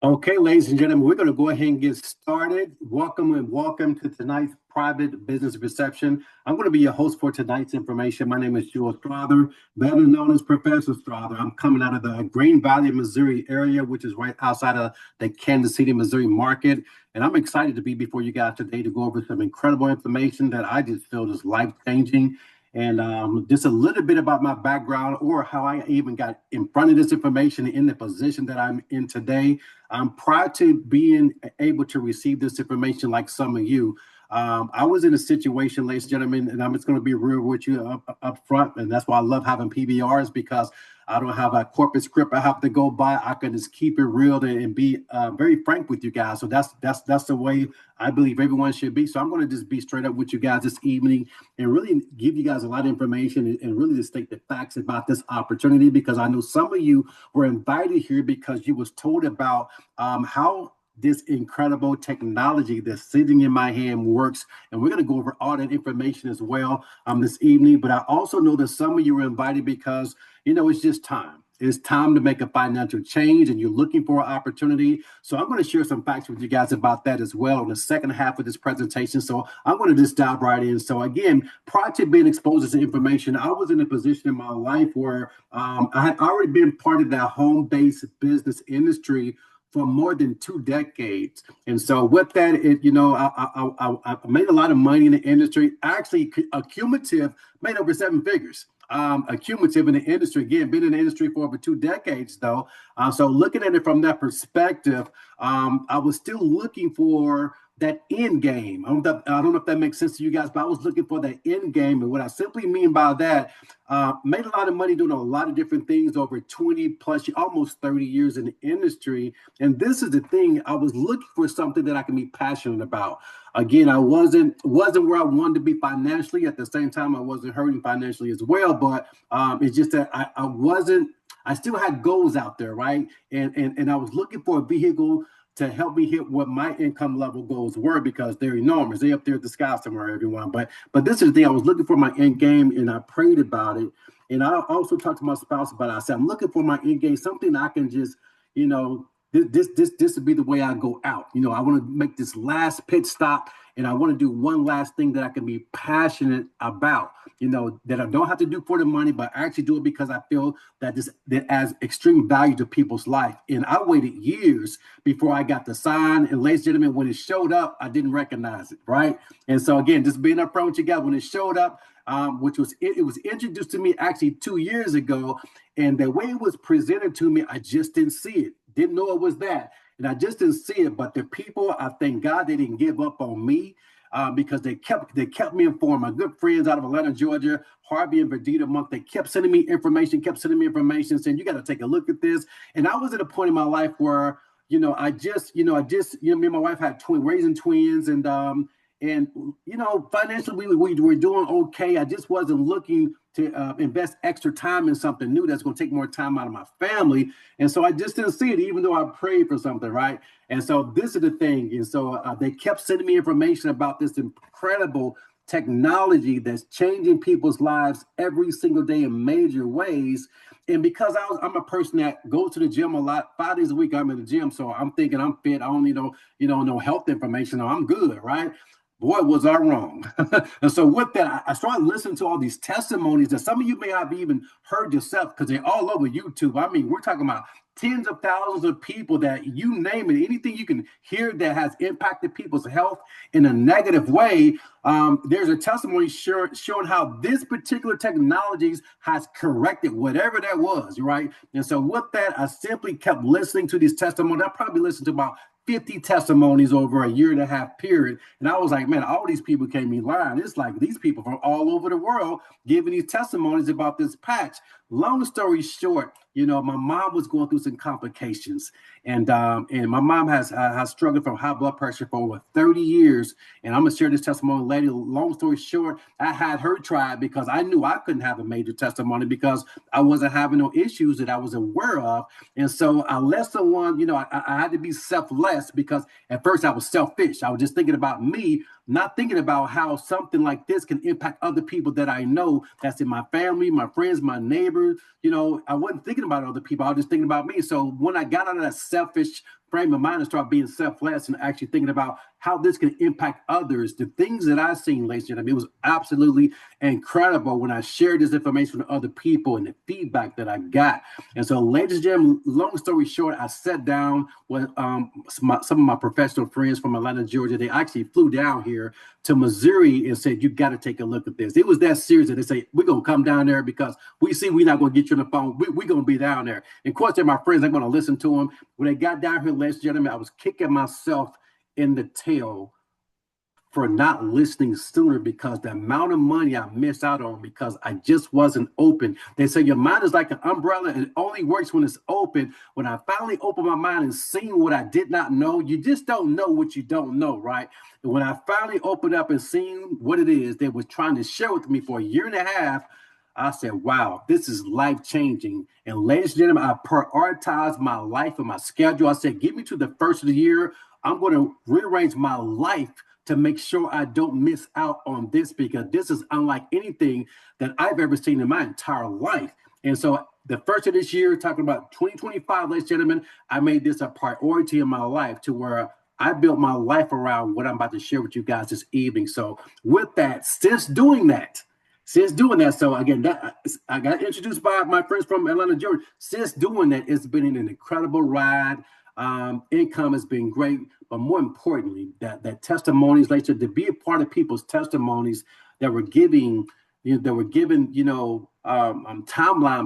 Okay, ladies and gentlemen, we're going to go ahead and get started. Welcome and welcome to tonight's private business reception. I'm going to be your host for tonight's information. My name is Joel Strother, better known as Professor Strother. I'm coming out of the Green Valley, Missouri area, which is right outside of the Kansas City, Missouri market. And I'm excited to be before you guys today to go over some incredible information that I just feel is life-changing. And just a little bit about my background or how I even got in front of this information in the position that I'm in today. Prior to being able to receive this information, like some of you, I was in a situation, ladies and gentlemen, and I'm just going to be real with you up front. And that's why I love having PBRs because I don't have a corporate script I have to go by. I can just keep it real and be very frank with you guys. So that's the way I believe everyone should be. So I'm going to just be straight up with you guys this evening and really give you guys a lot of information and really just state the facts about this opportunity because I know some of you were invited here because you was told about how this incredible technology that's sitting in my hand works. And we're going to go over all that information as well this evening. But I also know that some of you were invited because, it's just time. It's time to make a financial change and you're looking for an opportunity. So I'm going to share some facts with you guys about that as well in the second half of this presentation. So I'm going to just dive right in. So again, prior to being exposed to this information, I was in a position in my life where I had already been part of that home-based business industry for more than 2 decades. And so with that, I made a lot of money in the industry, actually accumulative, made over seven figures. Accumulative in the industry, again, been in the industry for over 2 decades though. So looking at it from that perspective, I was still looking for that end game. I don't know if that makes sense to you guys, but I was looking for that end game. And what I simply mean by that, made a lot of money doing a lot of different things over 20 plus, almost 30 years in the industry. And this is the thing, I was looking for something that I can be passionate about. Again, I wasn't where I wanted to be financially. At the same time, I wasn't hurting financially as well. But it's just that I still had goals out there, right? And I was looking for a vehicle to help me hit what my income level goals were because they're enormous. They're up there at the sky somewhere, everyone. But this is the thing. I was looking for my end game and I prayed about it. And I also talked to my spouse about it. I said, I'm looking for my end game, something I can just, this would be the way I go out. I want to make this last pit stop and I want to do one last thing that I can be passionate about, that I don't have to do for the money, but I actually do it because I feel that that adds extreme value to people's life. And I waited years before I got the sign. And ladies and gentlemen, when it showed up, I didn't recognize it, right? And so again, just being upfront with you guys, when it showed up, it was introduced to me actually 2 years ago. And the way it was presented to me, I just didn't see it. Didn't know it was that. And I just didn't see it. But the people, I thank God they didn't give up on me because they kept me informed. My good friends out of Atlanta, Georgia, Harvey and Verdita Monk, they kept sending me information, saying, you got to take a look at this. And I was at a point in my life where, me and my wife had raising twins and financially we were doing okay. I just wasn't looking to invest extra time in something new that's going to take more time out of my family. And so I just didn't see it, even though I prayed for something, right? And so this is the thing. And so they kept sending me information about this incredible technology that's changing people's lives every single day in major ways. And because I'm a person that goes to the gym a lot, 5 days a week, I'm in the gym. So I'm thinking I'm fit. I don't need no health information. I'm good, right? Boy, was I wrong. And so with that, I started listening to all these testimonies that some of you may have even heard yourself because they're all over YouTube. I mean, we're talking about tens of thousands of people that you name it, anything you can hear that has impacted people's health in a negative way. There's a testimony showing how this particular technologies has corrected whatever that was, right? And so with that, I simply kept listening to these testimonies. I probably listened to about 50 testimonies over a year and a half period. And I was like, man, all these people can't be lying. It's like these people from all over the world giving these testimonies about this patch. Long story short, my mom was going through some complications, and my mom has struggled from high blood pressure for over 30 years. And I'm gonna share this testimony later. Long story short, I had her try because I knew I couldn't have a major testimony because I wasn't having no issues that I was aware of. And so I let someone, I had to be selfless because at first I was selfish. I was just thinking about me, not thinking about how something like this can impact other people that I know that's in my family, my friends, my neighbors. I wasn't thinking about other people. I was just thinking about me. So when I got out of that selfish frame of mind and start being selfless and actually thinking about how this can impact others. The things that I've seen, ladies and gentlemen, it was absolutely incredible when I shared this information with other people and the feedback that I got. And so, ladies and gentlemen, long story short, I sat down with some of my professional friends from Atlanta, Georgia. They actually flew down here to Missouri and said, you got to take a look at this. It was that serious that they say, we're going to come down there because we see we're not going to get you on the phone. We're going to be down there. And of course, they're my friends. I'm going to listen to them. When they got down here, ladies and gentlemen, I was kicking myself in the tail for not listening sooner because the amount of money I missed out on because I just wasn't open. They say your mind is like an umbrella and it only works when it's open. When I finally opened my mind and seen what I did not know, you just don't know what you don't know, right? And when I finally opened up and seen what it is they were trying to share with me for a year and a half, I said, wow, this is life-changing. And ladies and gentlemen, I prioritized my life and my schedule. I said, get me to the first of the year. I'm going to rearrange my life to make sure I don't miss out on this because this is unlike anything that I've ever seen in my entire life. And so the first of this year, talking about 2025, ladies and gentlemen, I made this a priority in my life to where I built my life around what I'm about to share with you guys this evening. So with that, since doing that, so again, I got introduced by my friends from Atlanta, Georgia. Since doing that, it's been an incredible ride. Income has been great, but more importantly, that testimonies, like to be a part of people's testimonies that were giving, timelines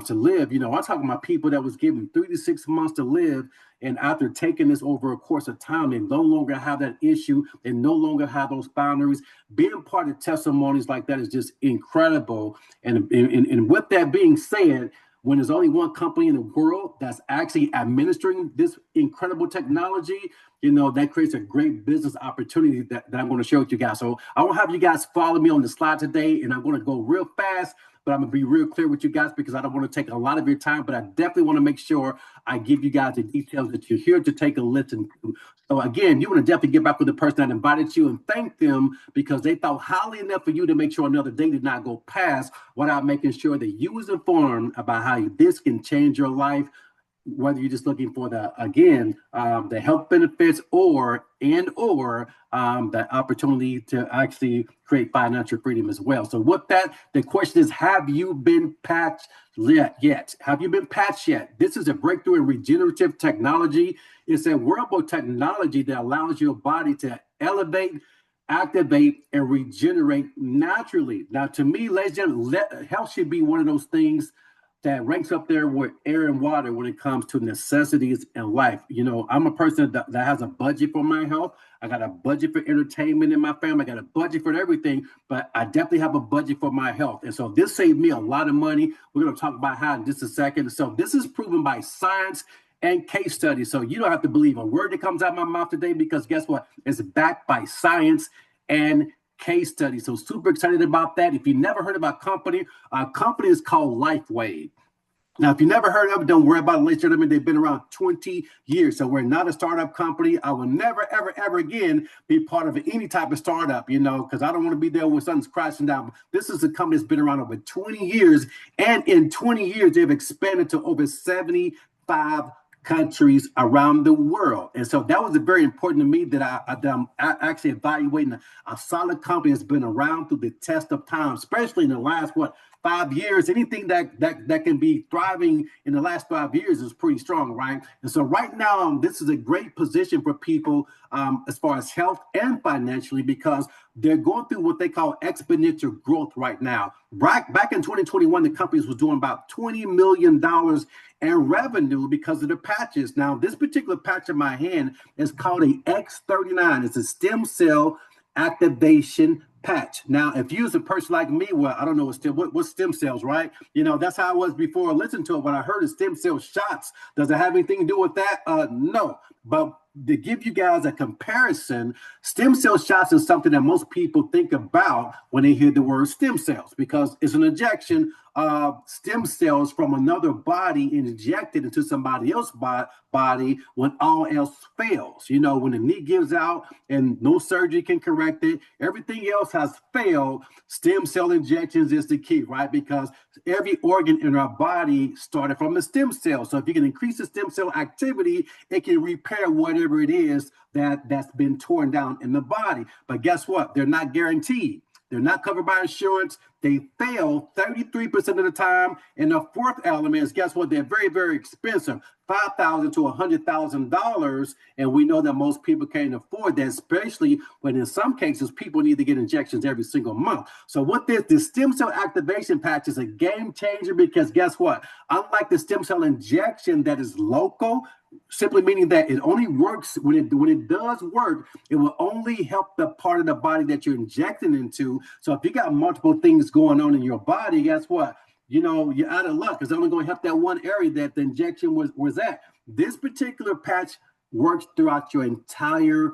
to live. I'm talking about people that was given 3 to 6 months to live, and after taking this over a course of time, they no longer have that issue. They no longer have those boundaries. Being part of testimonies like that is just incredible. And with that being said, when there's only one company in the world that's actually administering this incredible technology, that creates a great business opportunity that I'm going to share with you guys. So I will have you guys follow me on the slide today, and I'm going to go real fast, but I'm going to be real clear with you guys because I don't want to take a lot of your time, but I definitely want to make sure I give you guys the details that you're here to take a listen to. So again, you want to definitely get back with the person that invited you and thank them because they thought highly enough for you to make sure another day did not go past without making sure that you was informed about how this can change your life, whether you're just looking for the health benefits or the opportunity to actually create financial freedom as well. So with that, the question is, have you been patched yet? Have you been patched yet? This is a breakthrough in regenerative technology. It's a wearable technology that allows your body to elevate, activate, and regenerate naturally. Now, to me, ladies and gentlemen, health should be one of those things that ranks up there with air and water when it comes to necessities in life. I'm a person that has a budget for my health. I got a budget for entertainment in my family. I got a budget for everything, but I definitely have a budget for my health. And so this saved me a lot of money. We're going to talk about how in just a second. So this is proven by science and case studies. So you don't have to believe a word that comes out of my mouth today because guess what? It's backed by science and case study. So super excited about that. If you never heard about our company is called LifeWave. Now, if you never heard of it, don't worry about it. Ladies and gentlemen, they've been around 20 years. So we're not a startup company. I will never, ever, ever again be part of any type of startup, because I don't want to be there when something's crashing down. This is a company that's been around over 20 years. And in 20 years, they've expanded to over 75 countries around the world. And so that was very important to me that I'm actually evaluating a solid company that's been around through the test of time, especially in the last, 5 years. Anything that can be thriving in the last 5 years is pretty strong, right? And so right now, this is a great position for people as far as health and financially because they're going through what they call exponential growth right now. Back in 2021, the companies was doing about $20 million in revenue because of the patches. Now, this particular patch in my hand is called a X39. It's a stem cell activation patch. Now, if you're a person like me, well, I don't know what stem cells, right? That's how I was before I listened to it. When I heard of stem cell shots, does it have anything to do with that? No. But to give you guys a comparison, stem cell shots is something that most people think about when they hear the word stem cells because it's an injection of stem cells from another body injected into somebody else's body when all else fails. When the knee gives out and no surgery can correct it, everything else has failed. Stem cell injections is the key, right? Because every organ in our body started from a stem cell. So if you can increase the stem cell activity, it can repair repair whatever it is that's been torn down in the body. But guess what? They're not guaranteed. They're not covered by insurance. They fail 33% of the time. And the fourth element is, guess what? They're very, very expensive, $5,000 to $100,000. And we know that most people can't afford that, especially when in some cases people need to get injections every single month. So what the stem cell activation patch is a game changer, because guess what? Unlike the stem cell injection that is local, simply meaning that it only works when it does work, it will only help the part of the body that you're injecting into. So if you got multiple things going on in your body, guess what? You're out of luck. It's only going to help that one area that the injection was at. This particular patch works throughout your entire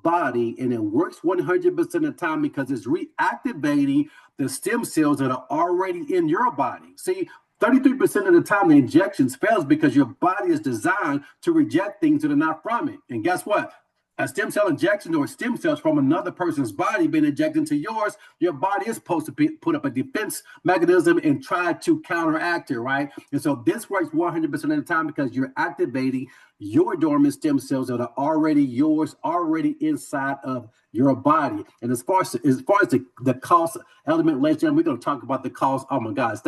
body, and it works 100% of the time because it's reactivating the stem cells that are already in your body. See, 33% of the time the injections fails because your body is designed to reject things that are not from it. And guess what? A stem cell injection or stem cells from another person's body being injected into yours, your body is supposed to put up a defense mechanism and try to counteract it, right? And so this works 100% of the time because you're activating your dormant stem cells that are already yours, already inside of your body. And as far as the cost element, ladies and gentlemen, we're going to talk about the cost. Oh my God,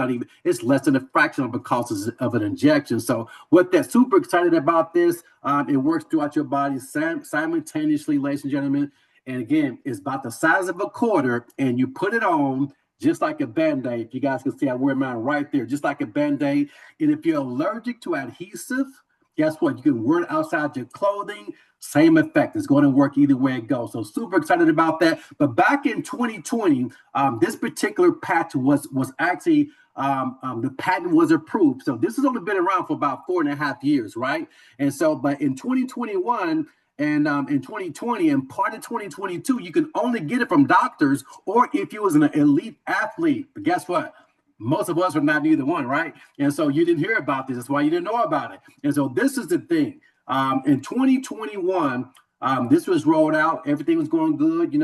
it's less than a fraction of the cost of an injection. So with that, super excited about this. It works throughout your body simultaneously, ladies and gentlemen. And again, it's about the size of a quarter, and you put it on just like a Band-Aid. If you guys can see, I wear mine right there, just like a Band-Aid. And if you're allergic to adhesive, guess what? You can wear it outside your clothing. Same effect. It's going to work either way it goes. So super excited about that. But back in 2020, this particular patch was actually, the patent was approved. So this has only been around for about 4.5 years, right? And so, but in 2021 and in 2020 and part of 2022, you can only get it from doctors or if you was an elite athlete. But guess what? Most of us are not either one, right? And so you didn't hear about this. That's why you didn't know about it. And so this is the thing. In 2021, this was rolled out. Everything was going good. You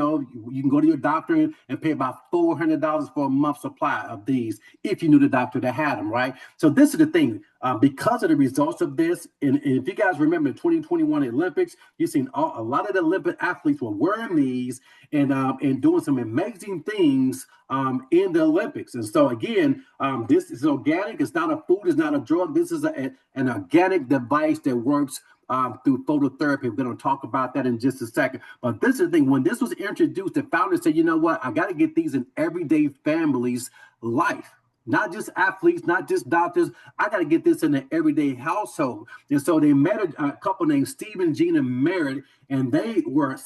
can go to your doctor and pay about $400 for a month supply of these if you knew the doctor that had them, right? So this is the thing. Because of the results of this, and if you guys remember the 2021 Olympics, you've seen a lot of the Olympic athletes were wearing these and doing some amazing things in the Olympics. And so again, this is organic. It's not a food. It's not a drug. This is an organic device that works through phototherapy. We're going to talk about that in just a second. But this is the thing. When this was introduced, the founders said, you know what? I got to get these in everyday families' life. Not just athletes, not just doctors. I got to get this in the everyday household. And so they met a couple named Stephen, Gene, and Merritt, and they were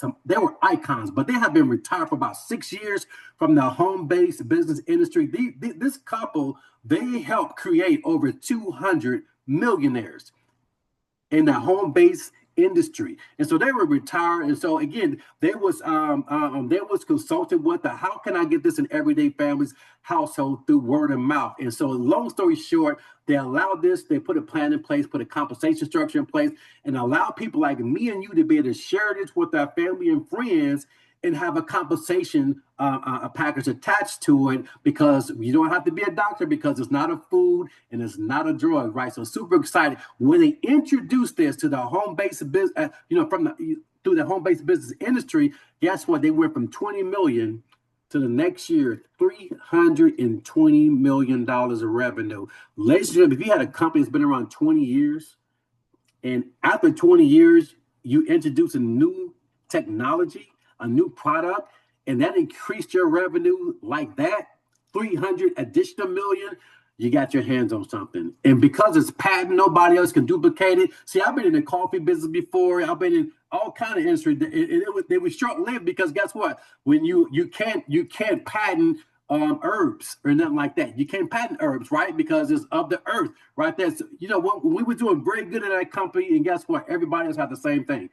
icons, but they have been retired for about 6 years from the home-based business industry. This couple, they helped create over 200 millionaires in the home-based industry. And so they were retired. And so again, they was consulted with how can I get this in everyday families household through word of mouth. And so long story short, they allowed this, they put a plan in place, put a compensation structure in place, and allow people like me and you to be able to share this with our family and friends and have a compensation a package attached to it, because you don't have to be a doctor, because it's not a food and it's not a drug, right? So super excited when they introduced this to the home-based business, through the home-based business industry. Guess what? They went from 20 million to the next year, $320 million of revenue. Ladies and gentlemen, if you had a company that's been around 20 years, and after 20 years, you introduce a new technology, a new product, and that increased your revenue like that, 300 additional million, you got your hands on something. And because it's patent, nobody else can duplicate it. See, I've been in the coffee business before. I've been in all kind of industry. They were short-lived because guess what? When you can't patent herbs or nothing like that. You can't patent herbs, right? Because it's of the earth, right? That's when we were doing very good at that company, and guess what? Everybody else had the same thing.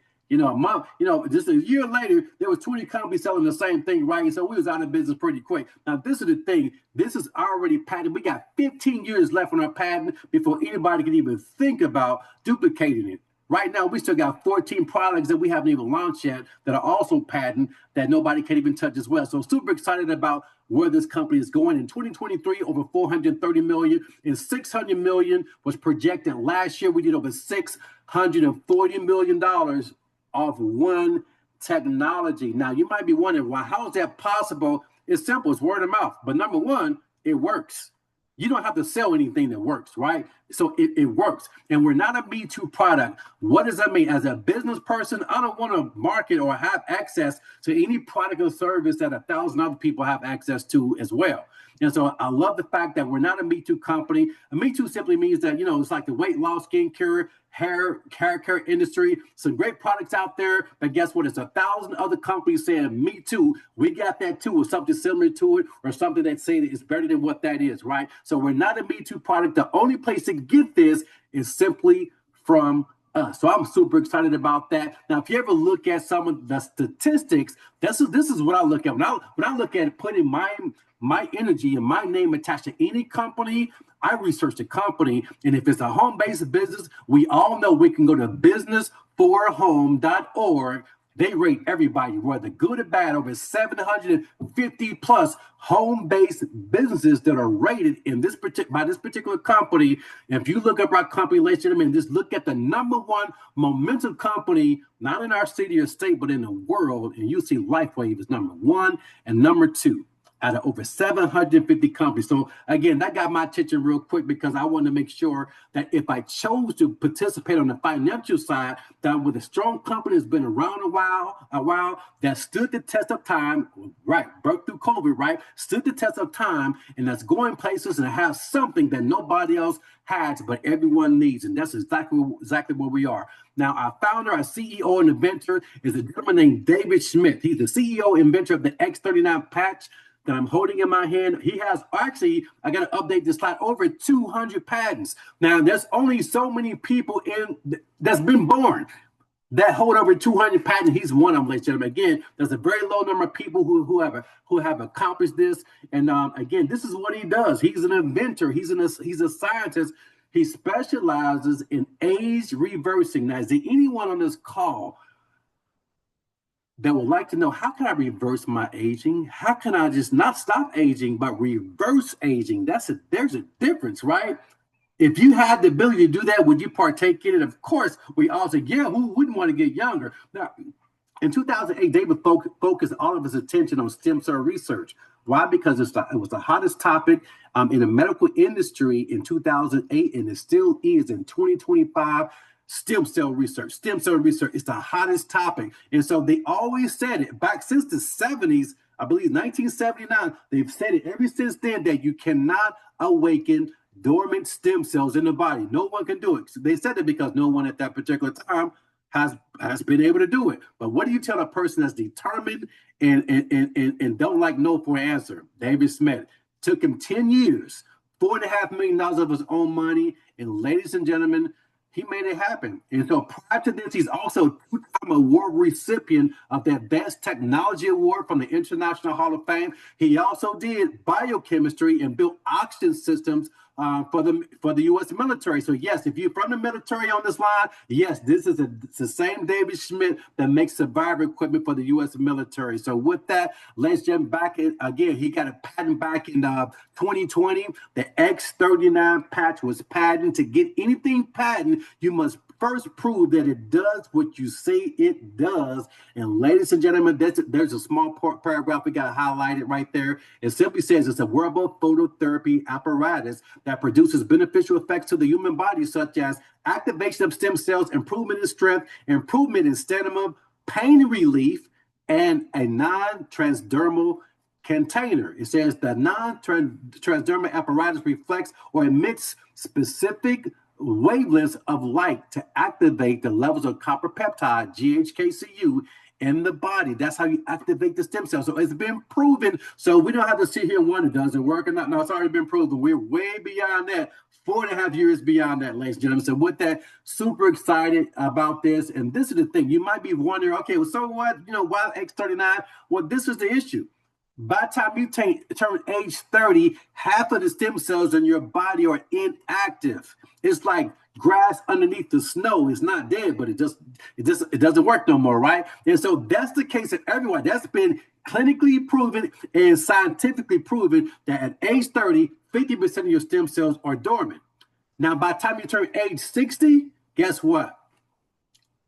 Just a year later, there was 20 companies selling the same thing, right? And so we was out of business pretty quick. Now, this is the thing. This is already patented. We got 15 years left on our patent before anybody can even think about duplicating it, Right now, we still got 14 products that we haven't even launched yet that are also patent that nobody can even touch as well. So super excited about where this company is going. In 2023, over 430 million and 600 million was projected. Last year, we did over $640 million off one technology. Now, you might be wondering, well, how is that possible? It's simple. It's word of mouth. But number one, it works. You don't have to sell anything that works, right? So it works. And we're not a Me Too product. What does that mean? As a business person, I don't want to market or have access to any product or service that 1,000 other people have access to as well. And so I love the fact that we're not a Me Too company. A Me Too simply means that, it's like the weight loss, skincare, hair care industry. Some great products out there, but guess what? It's 1,000 other companies saying Me Too. We got that too, or something similar to it, or something that say that it's better than what that is, right? So we're not a Me Too product. The only place to get this is simply from us. So I'm super excited about that. Now, if you ever look at some of the statistics, this is what I look at. When I look at putting my energy and my name attached to any company, I research the company. And if it's a home-based business, we all know we can go to businessforhome.org. They rate everybody, whether good or bad, over 750 plus home-based businesses that are rated in by this particular company. And if you look up our company, ladies and gentlemen, just look at the number one momentum company, not in our city or state, but in the world, and you see LifeWave is number one and number two out of over 750 companies. So again, that got my attention real quick because I wanted to make sure that if I chose to participate on the financial side, that with a strong company that's been around a while, that stood the test of time, right, broke through COVID, right, stood the test of time, and that's going places and has something that nobody else has, but everyone needs. And that's exactly where we are. Now, our founder, our CEO and inventor is a gentleman named David Schmidt. He's the CEO and inventor of the X39 patch that I'm holding in my hand. He has actually, I got to update this slide, over 200 patents. Now, there's only so many people that's been born that hold over 200 patents. He's one of them, ladies and gentlemen. Again, there's a very low number of people who have accomplished this. And again, this is what he does. He's an inventor. He's a scientist. He specializes in age reversing. Now, is there anyone on this call that would like to know, how can I reverse my aging? How can I just not stop aging, but reverse aging? There's a difference, right? If you had the ability to do that, would you partake in it? Of course, we all say, yeah, who wouldn't want to get younger? Now, in 2008, David focused all of his attention on stem cell research. Why? Because it was the hottest topic in the medical industry in 2008, and it still is in 2025. Stem cell research is the hottest topic. And so they always said it back since the 70s, I believe 1979, they've said it ever since then that you cannot awaken dormant stem cells in the body. No one can do it. So they said it because no one at that particular time has been able to do it. But what do you tell a person that's determined and don't like no for an answer? David Schmidt. Took him 10 years, $4.5 million of his own money. And ladies and gentlemen, he made it happen. And so prior to this, he's also a two-time award recipient of the Advanced Technology Award from the International Hall of Fame. He also did biochemistry and built oxygen systems for the U.S. military. So yes, if you're from the military on this line, yes, this is it's the same David Schmidt that makes survivor equipment for the U.S. military. So with that, ladies and gentlemen, back again, he got a patent back in 2020. The X39 patch was patented. To get anything patented, you must first prove that it does what you say it does. And ladies and gentlemen, there's a small paragraph we got highlighted right there. It simply says it's a wearable phototherapy apparatus that produces beneficial effects to the human body, such as activation of stem cells, improvement in strength, improvement in stamina, pain relief, and a non-transdermal container. It says the non-transdermal apparatus reflects or emits specific wavelengths of light to activate the levels of copper peptide, GHKCU, in the body. That's how you activate the stem cells. So it's been proven. So we don't have to sit here and wonder, does it work or not? No, it's already been proven. We're way beyond that. 4.5 years beyond that, ladies and gentlemen. So with that, super excited about this. And this is the thing. You might be wondering, okay, well, so what? Why X39? Well, this is the issue. By the time you turn age 30, half of the stem cells in your body are inactive. It's like grass underneath the snow. It's not dead, but it doesn't work no more, right? And so that's the case of everyone. That's been clinically proven and scientifically proven that at age 30, 50% of your stem cells are dormant. Now, by the time you turn age 60, guess what?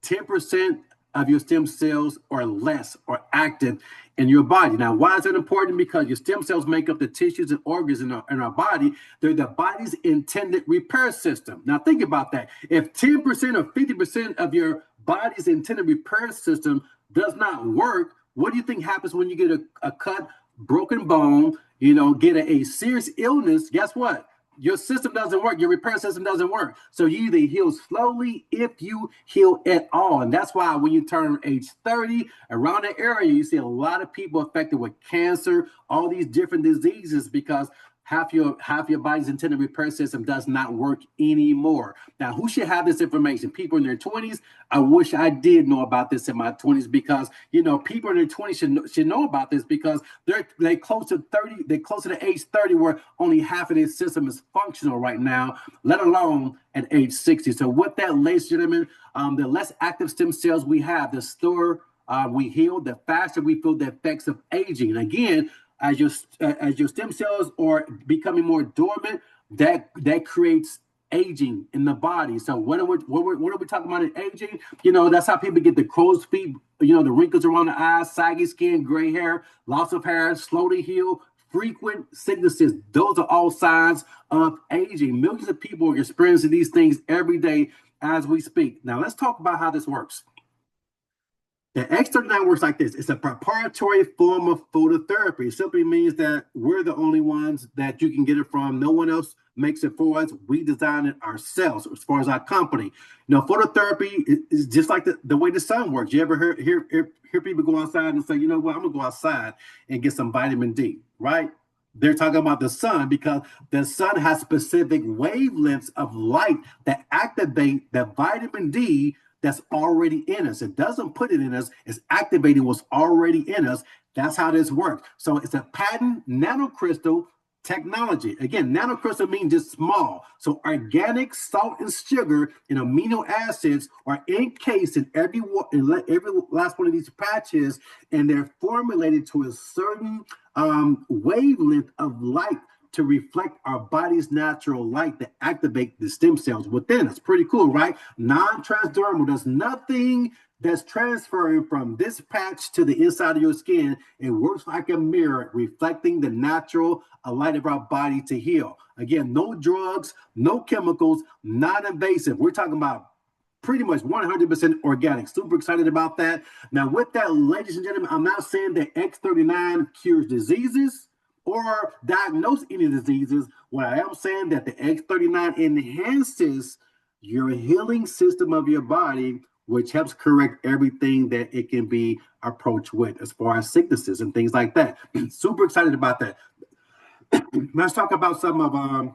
10% of your stem cells or less are active in your body. Now, why is that important? Because your stem cells make up the tissues and organs in our body. They're the body's intended repair system. Now, think about that. If 10% or 50% of your body's intended repair system does not work, what do you think happens when you get a cut, broken bone, get a serious illness? Guess what? Your system doesn't work. Your repair system doesn't work. So you either heal slowly if you heal at all. And that's why when you turn age 30, around that area, you see a lot of people affected with cancer, all these different diseases, because half your body's intended repair system does not work anymore. Now, who should have this information? People in their 20s. I wish I did know about this in my 20s, because people in their 20s should know about this, because they close to 30. They're closer to age 30, where only half of their system is functional right now, let alone at age 60. So with that, ladies and gentlemen, the less active stem cells we have, the slower we heal, the faster we feel the effects of aging. And again, as your stem cells are becoming more dormant, that creates aging in the body. So what are we talking about in aging? That's how people get the crow's feet, the wrinkles around the eyes, saggy skin, gray hair, loss of hair, slow to heal, frequent sicknesses. Those are all signs of aging. Millions of people are experiencing these things every day as we speak. Now, let's talk about how this works. The X39 works like this. It's a proprietary form of phototherapy. It simply means that we're the only ones that you can get it from. No one else makes it for us. We design it ourselves as far as our company. Phototherapy is just like the way the sun works. You ever hear people go outside and say, you know what, I'm going to go outside and get some vitamin D, right? They're talking about the sun, because the sun has specific wavelengths of light that activate the vitamin D that's already in us. It doesn't put it in us. It's activating what's already in us. That's how this works. So it's a patent nanocrystal technology. Again, nanocrystal means just small. So organic salt and sugar and amino acids are encased in every last one of these patches, and they're formulated to a certain wavelength of light to reflect our body's natural light to activate the stem cells within us. Pretty cool, right? Non-transdermal. There's nothing that's transferring from this patch to the inside of your skin. It works like a mirror, reflecting the natural light of our body to heal. Again, no drugs, no chemicals, non-invasive. We're talking about pretty much 100% organic. Super excited about that. Now, with that, ladies and gentlemen, I'm not saying that X39 cures diseases or diagnose any diseases. What I am saying that the X39 enhances your healing system of your body, which helps correct everything that it can be approached with as far as sicknesses and things like that. Super excited about that. Let's talk about some of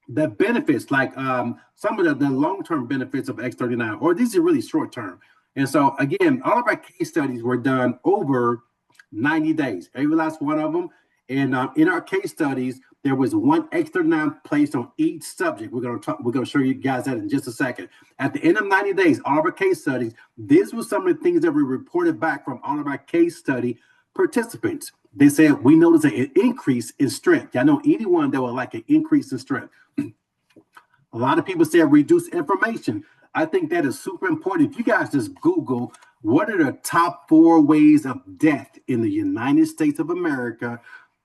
the benefits, like some of the long-term benefits of X39, or these are really short-term. And so again, all of our case studies were done over 90 days, every last one of them. And in our case studies, there was one X39 placed on each subject. We're going to show you guys that in just a second. At the end of 90 days, all of our case studies, this was some of the things that we reported back from all of our case study participants. They said, we noticed an increase in strength. I know anyone that would like an increase in strength. A lot of people said reduce inflammation. I think that is super important. If you guys just Google what are the top 4 ways of death in the United States of America,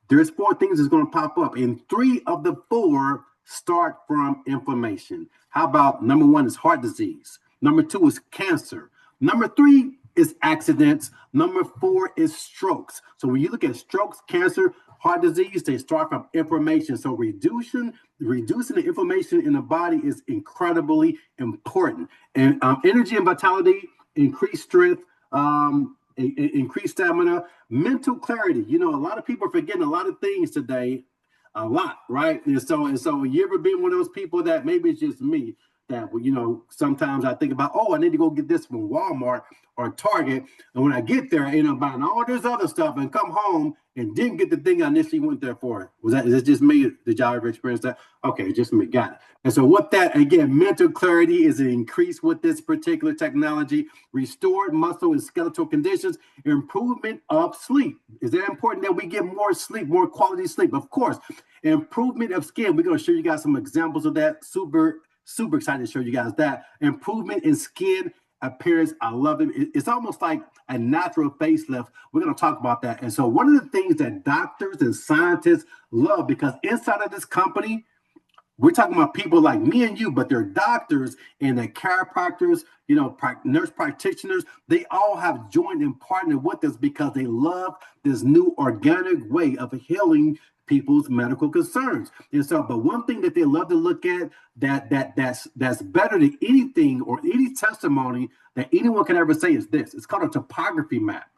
there's 4 things that's going to pop up, and 3 of the 4 start from inflammation. How about number 1 is heart disease. Number 2 is cancer. Number 3 is accidents. Number 4 is strokes. So when you look at strokes, cancer, heart disease, they start from inflammation. So reducing the inflammation in the body is incredibly important. And energy and vitality, increased strength, increased stamina, mental clarity. A lot of people are forgetting a lot of things today, a lot, right? And so you ever been one of those people that, maybe it's just me, that sometimes I think about, I need to go get this from Walmart, or Target, and when I get there, I end up buying all this other stuff and come home and didn't get the thing I initially went there for. Is it just me? Did y'all ever experience that? Okay, just me. Got it. And so with that, again, mental clarity is increased with this particular technology, restored muscle and skeletal conditions, improvement of sleep. Is it important that we get more sleep, more quality sleep? Of course. Improvement of skin. We're going to show you guys some examples of that. Super excited to show you guys that. Improvement in skin appearance. I love it. It's almost like a natural facelift. We're going to talk about that. And so one of the things that doctors and scientists love, because inside of this company, we're talking about people like me and you, but they're doctors and they're chiropractors, nurse practitioners. They all have joined and partnered with us because they love this new organic way of healing people's medical concerns. And so, but one thing that they love to look at that's better than anything or any testimony that anyone can ever say is this. It's called a topography map.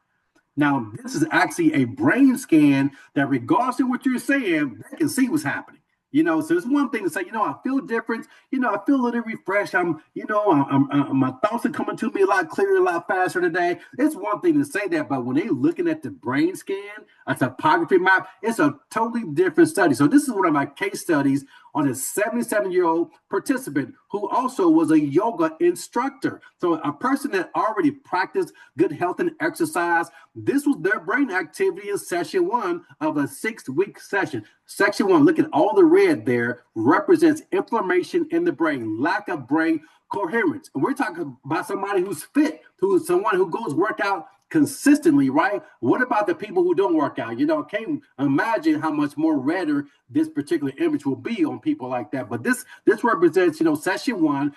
Now, this is actually a brain scan that, regardless of what you're saying, they can see what's happening. So it's one thing to say, I feel different. I feel a little refreshed. My thoughts are coming to me a lot clearer, a lot faster today. It's one thing to say that, but when they're looking at the brain scan, a topography map, it's a totally different study. So this is one of my case studies on a 77-year-old participant who also was a yoga instructor. So a person that already practiced good health and exercise. This was their brain activity in session 1 of a 6-week session. Section 1, look at all the red there, represents inflammation in the brain, lack of brain coherence. And we're talking about somebody who's fit, who's someone who goes work out consistently, right? What about the people who don't work out? Can't imagine how much more redder this particular image will be on people like that. But this represents, session 1.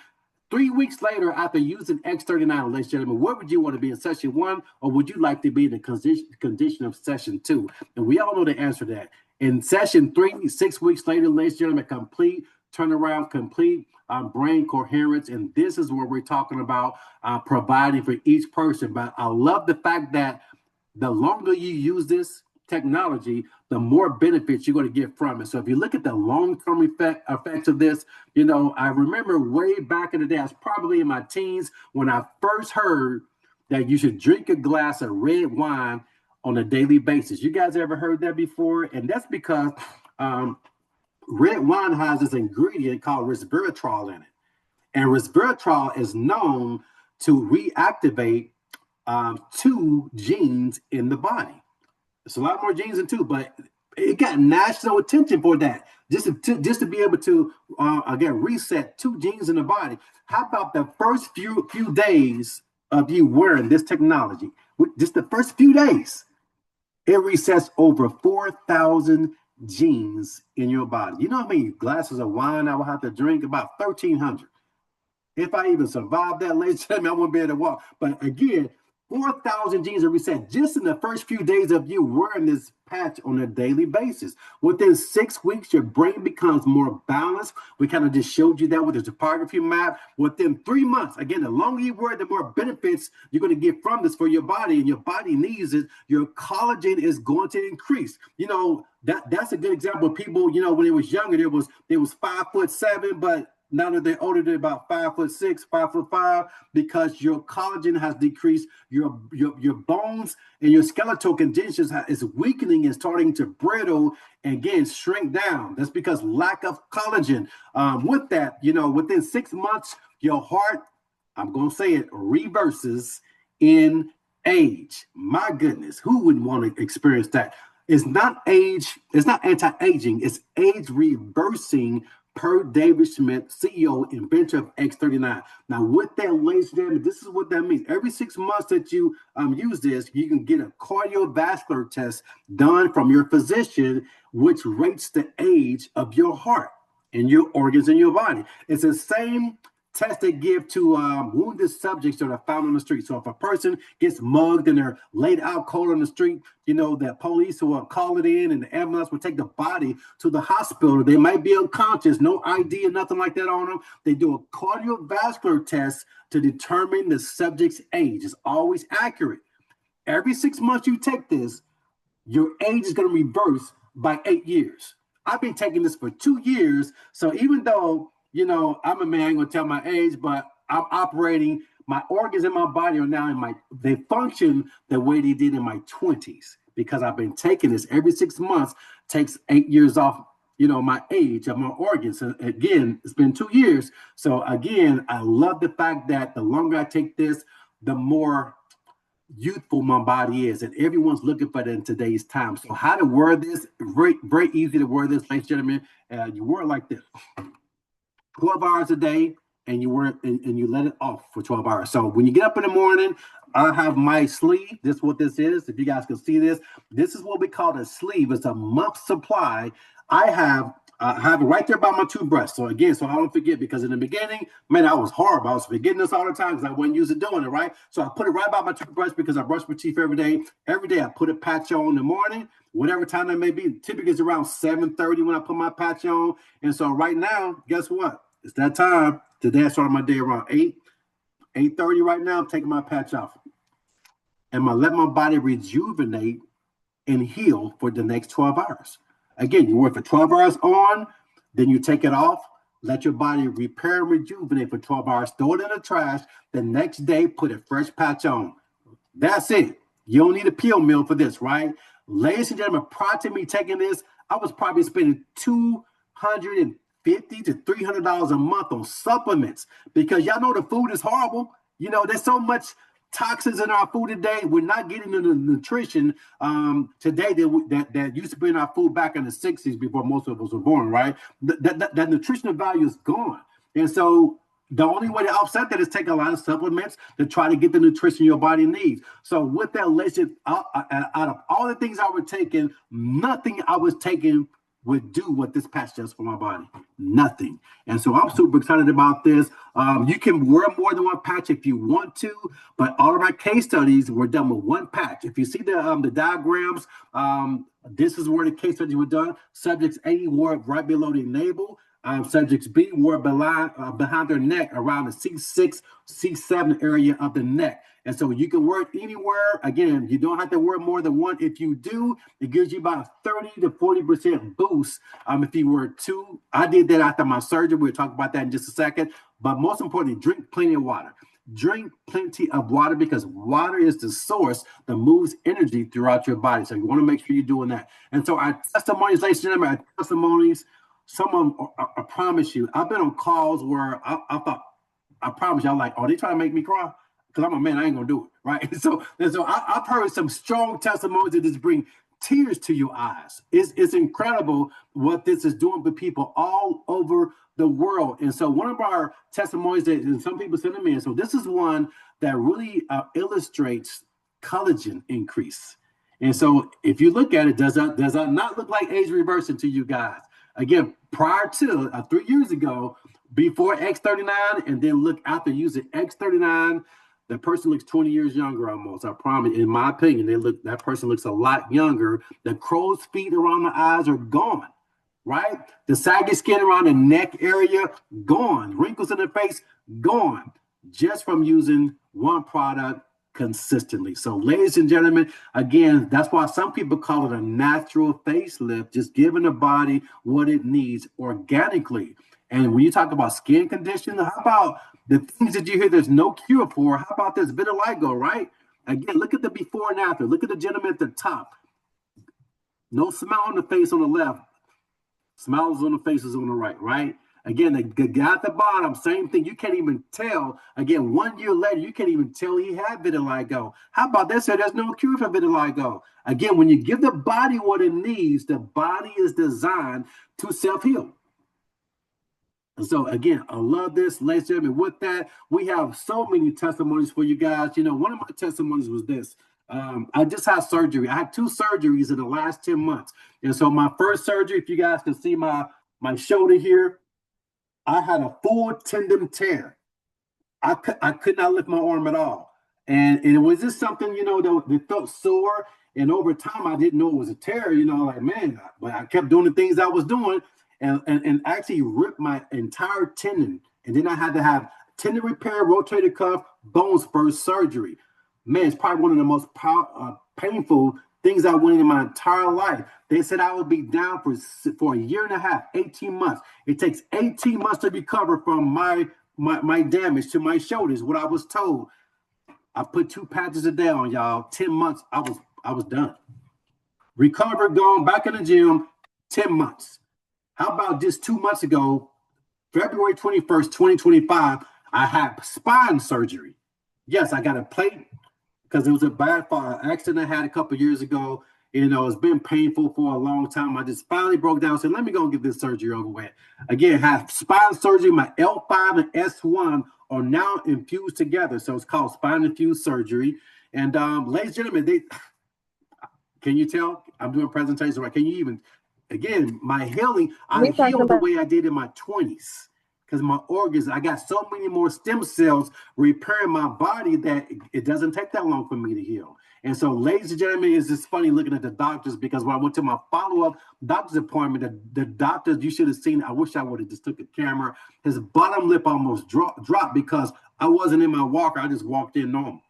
3 weeks later, after using X39, ladies and gentlemen, what would you want to be in session 1, or would you like to be in the condition of session 2? And we all know the answer to that. In session 3, 6 weeks later, ladies and gentlemen, complete turnaround, complete brain coherence. And this is what we're talking about providing for each person. But I love the fact that the longer you use this technology, the more benefits you're going to get from it. So if you look at the long-term effects of this, I remember way back in the day, I was probably in my teens when I first heard that you should drink a glass of red wine on a daily basis. You guys ever heard that before? And that's because red wine has this ingredient called resveratrol in it. And resveratrol is known to reactivate 2 genes in the body. It's a lot more genes than 2, but it got national attention for that. Just to be able to, again, reset 2 genes in the body. How about the first few days of you wearing this technology? Just the first few days, it resets over 4,000 genes in your body. You know how many glasses of wine I would have to drink? About 1,300. If I even survived that, ladies and gentlemen, I wouldn't be able to walk. But again, 4,000 genes are reset just in the first few days of you wearing this patch on a daily basis. Within 6 weeks, your brain becomes more balanced. We kind of just showed you that with the topography map. Within 3 months, again, the longer you wear, the more benefits you're going to get from this for your body, and your body needs it. Your collagen is going to increase. That's a good example of people, when they was younger, they was 5'7", but now that they're older, they're about 5'6", 5'5", because your collagen has decreased, your bones and your skeletal conditions is weakening and starting to brittle and again shrink down. That's because lack of collagen. With that, within 6 months, your heart, I'm gonna say it, reverses in age. My goodness, who wouldn't want to experience that? It's not age, it's not anti-aging, it's age reversing, per David Schmidt, CEO, inventor of X39. Now, with that, ladies and gentlemen, this is what that means. Every 6 months that you use this, you can get a cardiovascular test done from your physician, which rates the age of your heart and your organs in your body. It's the same test they give to wounded subjects that are found on the street. So if a person gets mugged and they're laid out cold on the street, the police will call it in and the ambulance will take the body to the hospital. They might be unconscious, no ID or nothing like that on them. They do a cardiovascular test to determine the subject's age. It's always accurate. Every 6 months you take this, your age is going to reverse by 8 years. I've been taking this for 2 years. So even though I'm a man, I ain't gonna tell my age, but I'm operating My organs in my body are now they function the way they did in my 20s because I've been taking this every 6 months, takes 8 years off, my age of my organs. So again, it's been 2 years. So again, I love the fact that the longer I take this, the more youthful my body is, and everyone's looking for that in today's time. So how to wear this? Very, very easy to wear this, ladies and gentlemen. You wear it like this. 12 hours a day, and you wear it and you let it off for 12 hours. So when you get up in the morning, I have my sleeve. This is what this is. If you guys can see this, this is what we call a sleeve. It's a month supply. I have it right there by my toothbrush. So again, so I don't forget, because in the beginning, man, I was horrible. I was forgetting this all the time because I wasn't used to doing it, right? So I put it right by my toothbrush because I brush my teeth every day. Every day I put a patch on in the morning, whatever time that may be. Typically it's around 7:30 when I put my patch on. And so right now, guess what? It's that time. Today I started my day around 8:30 right now. I'm taking my patch off. And I let my body rejuvenate and heal for the next 12 hours. Again, you work for 12 hours on, then you take it off, let your body repair and rejuvenate for 12 hours, throw it in the trash. The next day, put a fresh patch on. That's it. You don't need a pill meal for this, right? Ladies and gentlemen, prior to me taking this, I was probably spending $250 to $300 a month on supplements because y'all know the food is horrible. There's so much toxins in our food today. We're not getting the nutrition today that used to be in our food back in the 60s before most of us were born, right? That nutritional value is gone. And so the only way to offset that is take a lot of supplements to try to get the nutrition your body needs. So with that, listen, out of all the things I was taking, nothing I was taking would do what this patch does for my body. Nothing. And so I'm super excited about this. You can wear more than one patch if you want to, but all of my case studies were done with one patch. If you see the diagrams, this is where the case studies were done. Subjects A wore it right below the navel. Subjects B wore behind their neck around the C6, C7 area of the neck. And so you can wear it anywhere. Again, you don't have to wear more than one. If you do, it gives you about a 30 to 40% boost. If you wear two, I did that after my surgery. We'll talk about that in just a second. But most importantly, drink plenty of water. Drink plenty of water because water is the source that moves energy throughout your body. So you want to make sure you're doing that. And so our testimonies, ladies and gentlemen, our testimonies, some of them, I promise you, I've been on calls where I thought, I promise you, I'm like, oh, they trying to make me cry? Because I'm a man, I ain't gonna do it, right? And so I've heard some strong testimonies that just bring tears to your eyes. It's incredible what this is doing for people all over the world. And so one of our testimonies that and some people send to me, and so this is one that really illustrates collagen increase. And so if you look at it, does that not look like age reversing to you guys? Again, prior to 3 years ago, before X39, and then look after using X39, the person looks 20 years younger almost. I promise. In my opinion, that person looks a lot younger. The crow's feet around the eyes are gone, right? The saggy skin around the neck area, gone. Wrinkles in the face, gone. Just from using one product consistently. So, ladies and gentlemen, again, that's why some people call it a natural facelift, just giving the body what it needs organically. And when you talk about skin condition, how about the things that you hear there's no cure for? How about this vitiligo, right? Again, look at the before and after. Look at the gentleman at the top. No smile on the face on the left. Smiles on the faces on the right, right? Again, the guy at the bottom, same thing. You can't even tell. Again, 1 year later, you can't even tell he had vitiligo. How about that? So there's no cure for vitiligo. Again, when you give the body what it needs, the body is designed to self-heal. And so again, I love this, ladies and gentlemen. With that, we have so many testimonies for you guys. One of my testimonies was this. I just had surgery. I had 2 surgeries in the last 10 months. And so my first surgery, if you guys can see my shoulder here, I had a full tendon tear. I could not lift my arm at all. And it was just something, that felt sore. And over time, I didn't know it was a tear, like, man, but I kept doing the things I was doing and actually ripped my entire tendon. And then I had to have tendon repair, rotator cuff, bone spur surgery. Man, it's probably one of the most painful things I went in my entire life. They said I would be down for a year and a half, 18 months. It takes 18 months to recover from my my damage to my shoulders, what I was told. I put 2 patches a day on, y'all. 10 months, I was done. Recovered, gone back in the gym, 10 months. How about just 2 months ago, February 21st, 2025, I had spine surgery. Yes, I got a plate because it was a bad accident I had a couple years ago. You know, it's been painful for a long time. I just finally broke down and said, let me go and get this surgery over with. Again, had spine surgery. My L5 and S1 are now infused together. So it's called spine infused surgery. And ladies and gentlemen, can you tell? I'm doing presentations, right? Can you even, again, my healing, I healed the way I did in my 20s. Because my organs, I got so many more stem cells repairing my body that it doesn't take that long for me to heal. And so, ladies and gentlemen, it's just funny looking at the doctors, because when I went to my follow-up doctor's appointment, the doctors, you should have seen, I wish I would have just took a camera. His bottom lip almost dropped because I wasn't in my walker. I just walked in normal.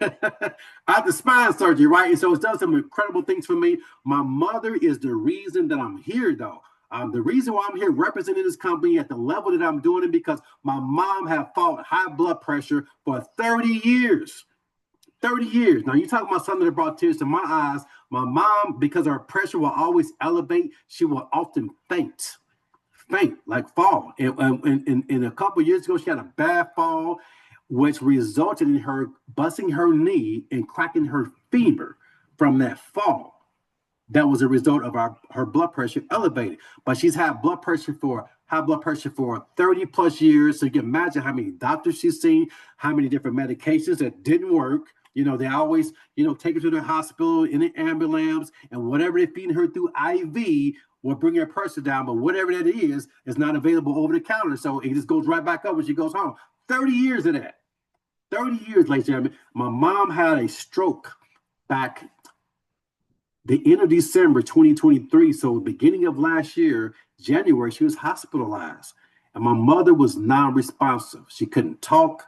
I had the spine surgery, right? And so it's done some incredible things for me. My mother is the reason that I'm here, though. The reason why I'm here representing this company at the level that I'm doing it, because my mom had fought high blood pressure for 30 years. 30 years. Now, you talk about something that brought tears to my eyes. My mom, because her pressure will always elevate, she will often faint, like fall. And a couple of years ago, she had a bad fall, which resulted in her busting her knee and cracking her femur from that fall. That was a result of her blood pressure elevated. But she's had high blood pressure for 30 plus years. So you can imagine how many doctors she's seen, how many different medications that didn't work. You know, they always, take her to the hospital in an ambulance, and whatever they're feeding her through IV will bring her pressure down. But whatever that is not available over the counter. So it just goes right back up when she goes home. 30 years of that. 30 years, ladies and gentlemen. My mom had a stroke back the end of December 2023. So beginning of last year, January, she was hospitalized. And my mother was non-responsive. She couldn't talk.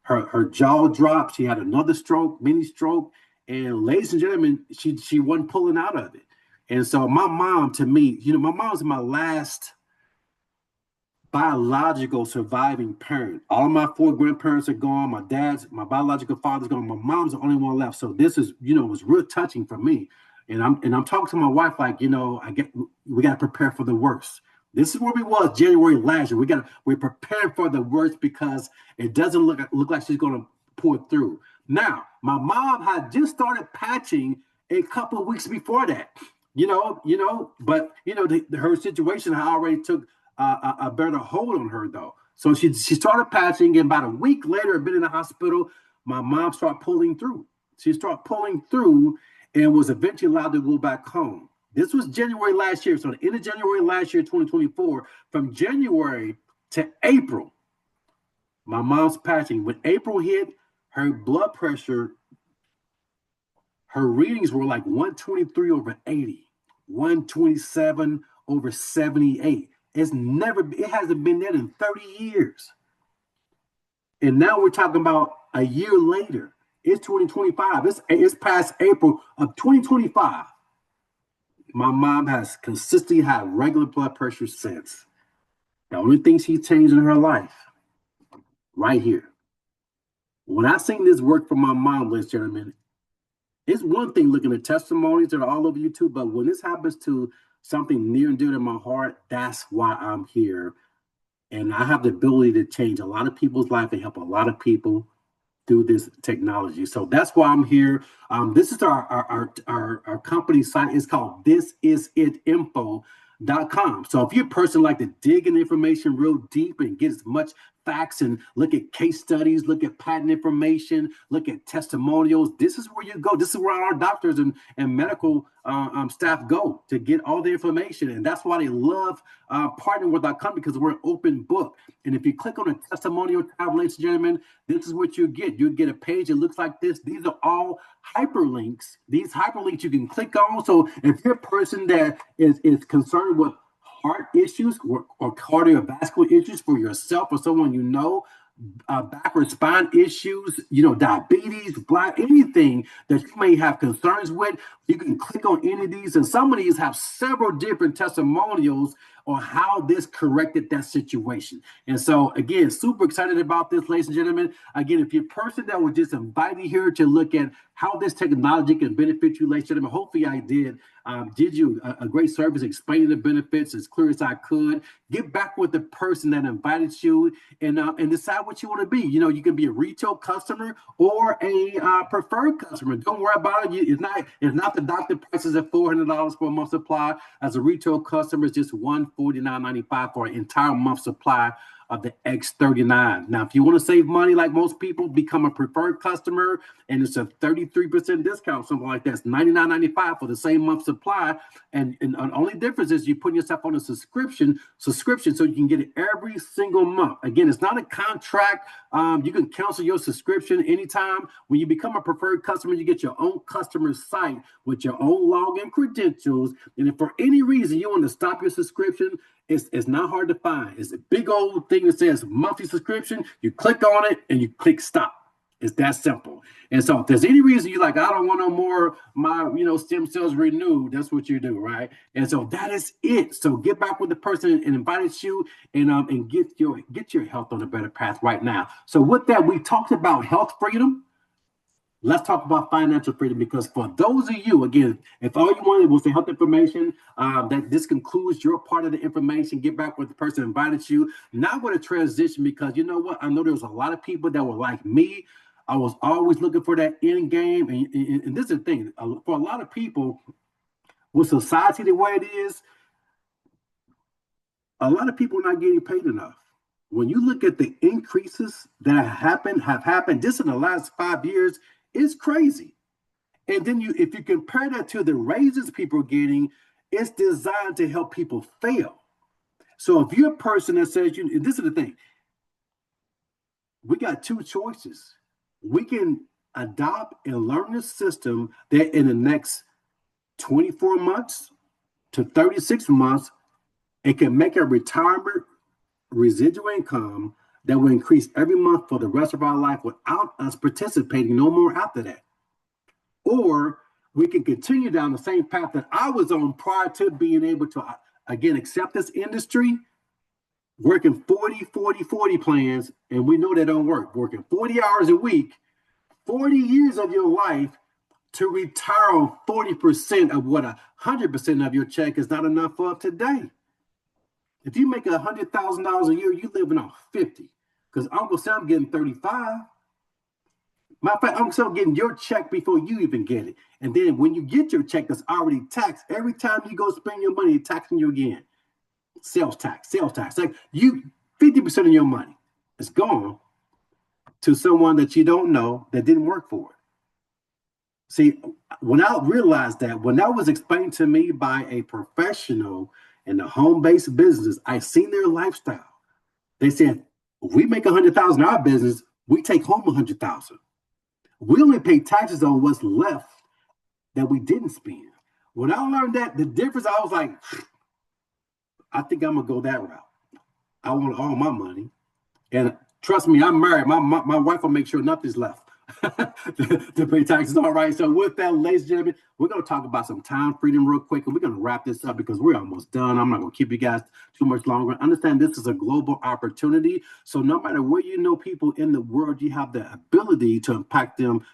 Her jaw dropped. She had another stroke, mini stroke. And ladies and gentlemen, she wasn't pulling out of it. And so my mom, to me, my mom's my last biological surviving parent. All my 4 grandparents are gone. My biological father's gone. My mom's the only one left. So this is, was real touching for me. And I'm talking to my wife like, we got to prepare for the worst. This is where we was January last year. We're preparing for the worst because it doesn't look like she's going to pull it through. Now, my mom had just started patching a couple of weeks before that, but her situation had already took a better hold on her though. So she started patching, and about a week later, been in the hospital. My mom started pulling through. She started pulling through and was eventually allowed to go back home. This was January last year. So the end of January last year, 2024, from January to April, my mom's patching. When April hit, her blood pressure, her readings were like 123 over 80, 127 over 78. It hasn't been there in 30 years. And now we're talking about a year later. It's 2025. It's past April of 2025. My mom has consistently had regular blood pressure since. The only thing she changed in her life, right here. When I seen this work for my mom, ladies and gentlemen, it's one thing looking at testimonies that are all over YouTube, but when this happens to something near and dear to my heart, that's why I'm here. And I have the ability to change a lot of people's life and help a lot of people through this technology. So that's why I'm here. This is our company site. It's called thisisitinfo.com. So if you're a person like to dig in information real deep and get as much facts and look at case studies, look at patent information, look at testimonials, this is where you go. This is where our doctors and medical staff go to get all the information. And that's why they love partnering with our company, because we're an open book. And if you click on the testimonial tab, ladies and gentlemen, this is what you get. You get a page that looks like this. These are all hyperlinks. These hyperlinks you can click on. So if you're a person that is concerned with heart issues or cardiovascular issues for yourself or someone you know, backward spine issues, diabetes, anything that you may have concerns with, you can click on any of these. And some of these have several different testimonials on how this corrected that situation. And so, again, super excited about this, ladies and gentlemen. Again, if you're a person that was just invited here to look at how this technology can benefit you, ladies and gentlemen, hopefully I did you a great service explaining the benefits as clear as I could. Get back with the person that invited you and decide what you want to be. You can be a retail customer or a preferred customer. Don't worry about it. It's not the doctor prices at $400 for a month supply. As a retail customer, it's just $149.95 for an entire month supply of the X39. Now, if you want to save money like most people, become a preferred customer, and it's a 33% discount, something like that. It's $99.95 for the same month supply. And the only difference is you put yourself on a subscription so you can get it every single month. Again, it's not a contract. You can cancel your subscription anytime. When you become a preferred customer, you get your own customer site with your own login credentials. And if for any reason you want to stop your subscription, it's not hard to find. It's a big old thing that says monthly subscription. You click on it and you click stop. It's that simple. And so if there's any reason you're like, I don't want no more, my stem cells renewed, that's what you do, right? And so that is it. So get back with the person and invite you and get your health on a better path right now. So with that, we talked about health freedom. Let's talk about financial freedom, because for those of you, again, if all you wanted was the health information, that this concludes your part of the information. Get back with the person who invited you. Now I'm going to transition, because you know what? I know there was a lot of people that were like me. I was always looking for that end game. And this is the thing. For a lot of people, with society the way it is, a lot of people are not getting paid enough. When you look at the increases that have happened just in the last 5 years, it's crazy. And then if you compare that to the raises people are getting, it's designed to help people fail. So if you're a person that says, this is the thing, we got two choices. We can adopt and learn the system that in the next 24 months to 36 months, it can make a retirement residual income that will increase every month for the rest of our life without us participating no more after that. Or we can continue down the same path that I was on prior to being able to, again, accept this industry, working 40 plans, and we know that don't work. Working 40 hours a week, 40 years of your life to retire on 40% of what 100% of your check is not enough for today. If you make $100,000 a year, you living on 50. Because Uncle Sam getting 35. Matter of fact, Uncle Sam getting your check before you even get it. And then when you get your check that's already taxed, every time you go spend your money, taxing you again. Sales tax. Like 50% of your money is gone to someone that you don't know that didn't work for it. See, when I realized that, when that was explained to me by a professional in the home-based business, I seen their lifestyle. They said, if we make $100,000 in our business, we take home $100,000. We only pay taxes on what's left that we didn't spend. When I learned that, the difference, I was like, I think I'm gonna go that route. I want all my money, and trust me, I'm married. My wife will make sure nothing's left to pay taxes. All right. So with that, ladies and gentlemen, we're going to talk about some time freedom real quick, and we're going to wrap this up because we're almost done. I'm not going to keep you guys too much longer. Understand this is a global opportunity. So no matter where you know people in the world, you have the ability to impact them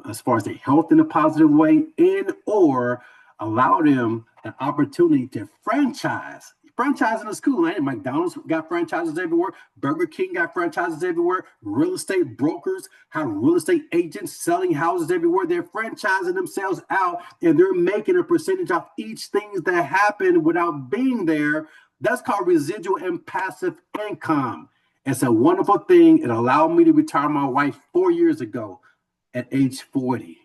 as far as their health in a positive way, and or allow them the opportunity to franchise. Franchising is cool, ain't it? McDonald's got franchises everywhere. Burger King got franchises everywhere. Real estate brokers have real estate agents selling houses everywhere. They're franchising themselves out, and they're making a percentage off each thing that happened without being there. That's called residual and passive income. It's a wonderful thing. It allowed me to retire my wife 4 years ago at age 40.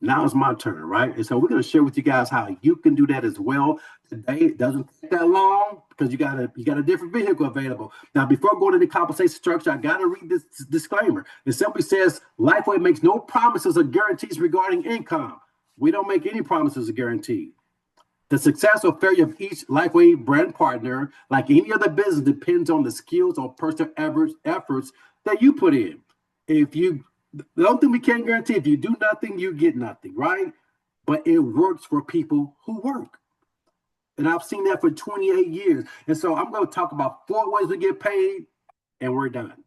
Now it's my turn, right? And so we're going to share with you guys how you can do that as well. Today, it doesn't take that long because you got a different vehicle available. Now, before going to the compensation structure, I got to read this disclaimer. It simply says, Lifeway makes no promises or guarantees regarding income. We don't make any promises or guarantees. The success or failure of each Lifeway brand partner, like any other business, depends on the skills or personal efforts that you put in. If you, the only thing we can't guarantee, if you do nothing, you get nothing, right? But it works for people who work. And I've seen that for 28 years. And so I'm going to talk about 4 ways to get paid, and we're done.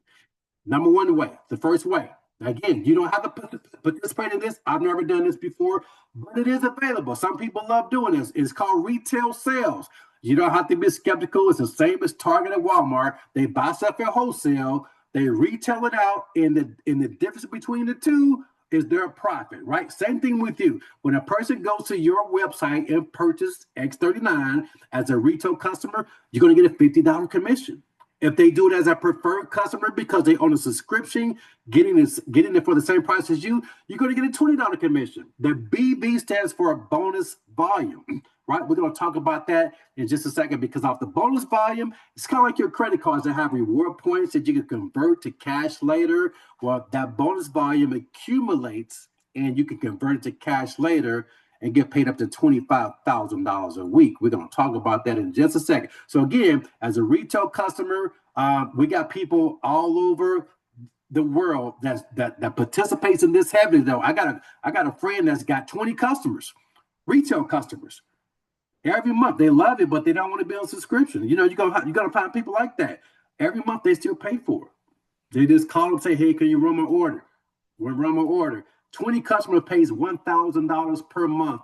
Number one way, the first way. Again, you don't have to participate in this. I've never done this before, but it is available. Some people love doing this. It's called retail sales. You don't have to be skeptical. It's the same as Target and Walmart. They buy stuff at wholesale, they retail it out, and the difference between the two is their profit, right? Same thing with you. When a person goes to your website and purchase X39 as a retail customer, you're going to get a $50 commission. If they do it as a preferred customer because they own a subscription, getting it for the same price as you, you're going to get a $20 commission. The BV stands for bonus volume, right? We're going to talk about that in just a second, because off the bonus volume, it's kind of like your credit cards that have reward points that you can convert to cash later. Well, that bonus volume accumulates and you can convert it to cash later and get paid up to $25,000 a week. We're going to talk about that in just a second. So again, as a retail customer, we got people all over the world that participates in this heavily. Though I got a friend that's got 20 customers, retail customers. Every month they love it, but they don't want to be on subscription. You know, you're gonna find people like that. Every month they still pay for it. They just call them and say, "Hey, can you run my order?" We'll run my order. 20 customers pays $1,000 per month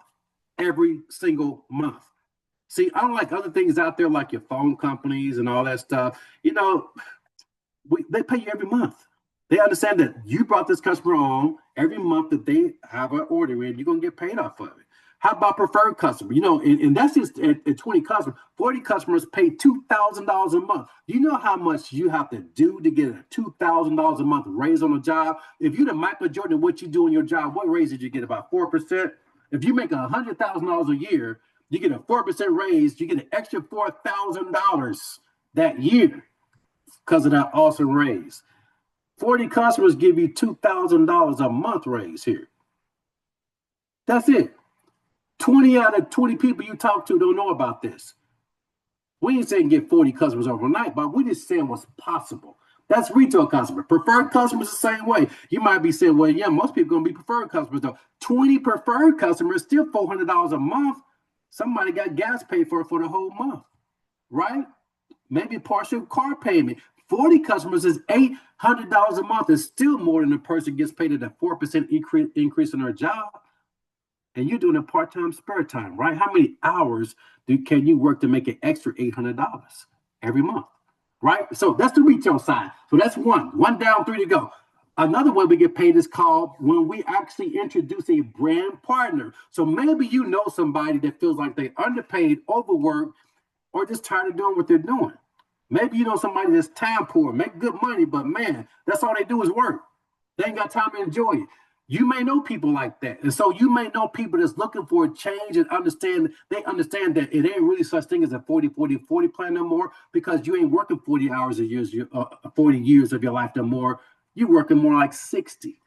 every single month. See, unlike other things out there like your phone companies and all that stuff, you know, they pay you every month. They understand that you brought this customer on. Every month that they have an order in, you're going to get paid off of it. How about preferred customer? You know, and that's just at 20 customers. 40 customers pay $2,000 a month. You know how much you have to do to get a $2,000 a month raise on a job? If you're the Michael Jordan, what you do in your job, what raise did you get? About 4%? If you make $100,000 a year, you get a 4% raise. You get an extra $4,000 that year because of that awesome raise. 40 customers give you $2,000 a month raise here. That's it. 20 out of 20 people you talk to don't know about this. We ain't saying get 40 customers overnight, but we're just saying what's possible. That's retail customer. Preferred customers the same way. You might be saying, well, yeah, most people are going to be preferred customers, though. 20 preferred customers, still $400 a month. Somebody got gas paid for the whole month, right? Maybe partial car payment. 40 customers is $800 a month. It's still more than a person gets paid at a 4% increase in their job. And you're doing a part-time spare time, right? How many hours can you work to make an extra $800 every month, right? So that's the retail side. So that's one down, 3 to go. Another way we get paid is called when we actually introduce a brand partner. So maybe you know somebody that feels like they underpaid, overworked, or just tired of doing what they're doing. Maybe you know somebody that's time poor, make good money, but man, that's all they do is work. They ain't got time to enjoy it. You may know people like that. And so you may know people that's looking for a change and they understand that it ain't really such thing as a 40-40-40 plan no more, because you ain't working 40 hours a year, 40 years of your life no more. You're working more like 60.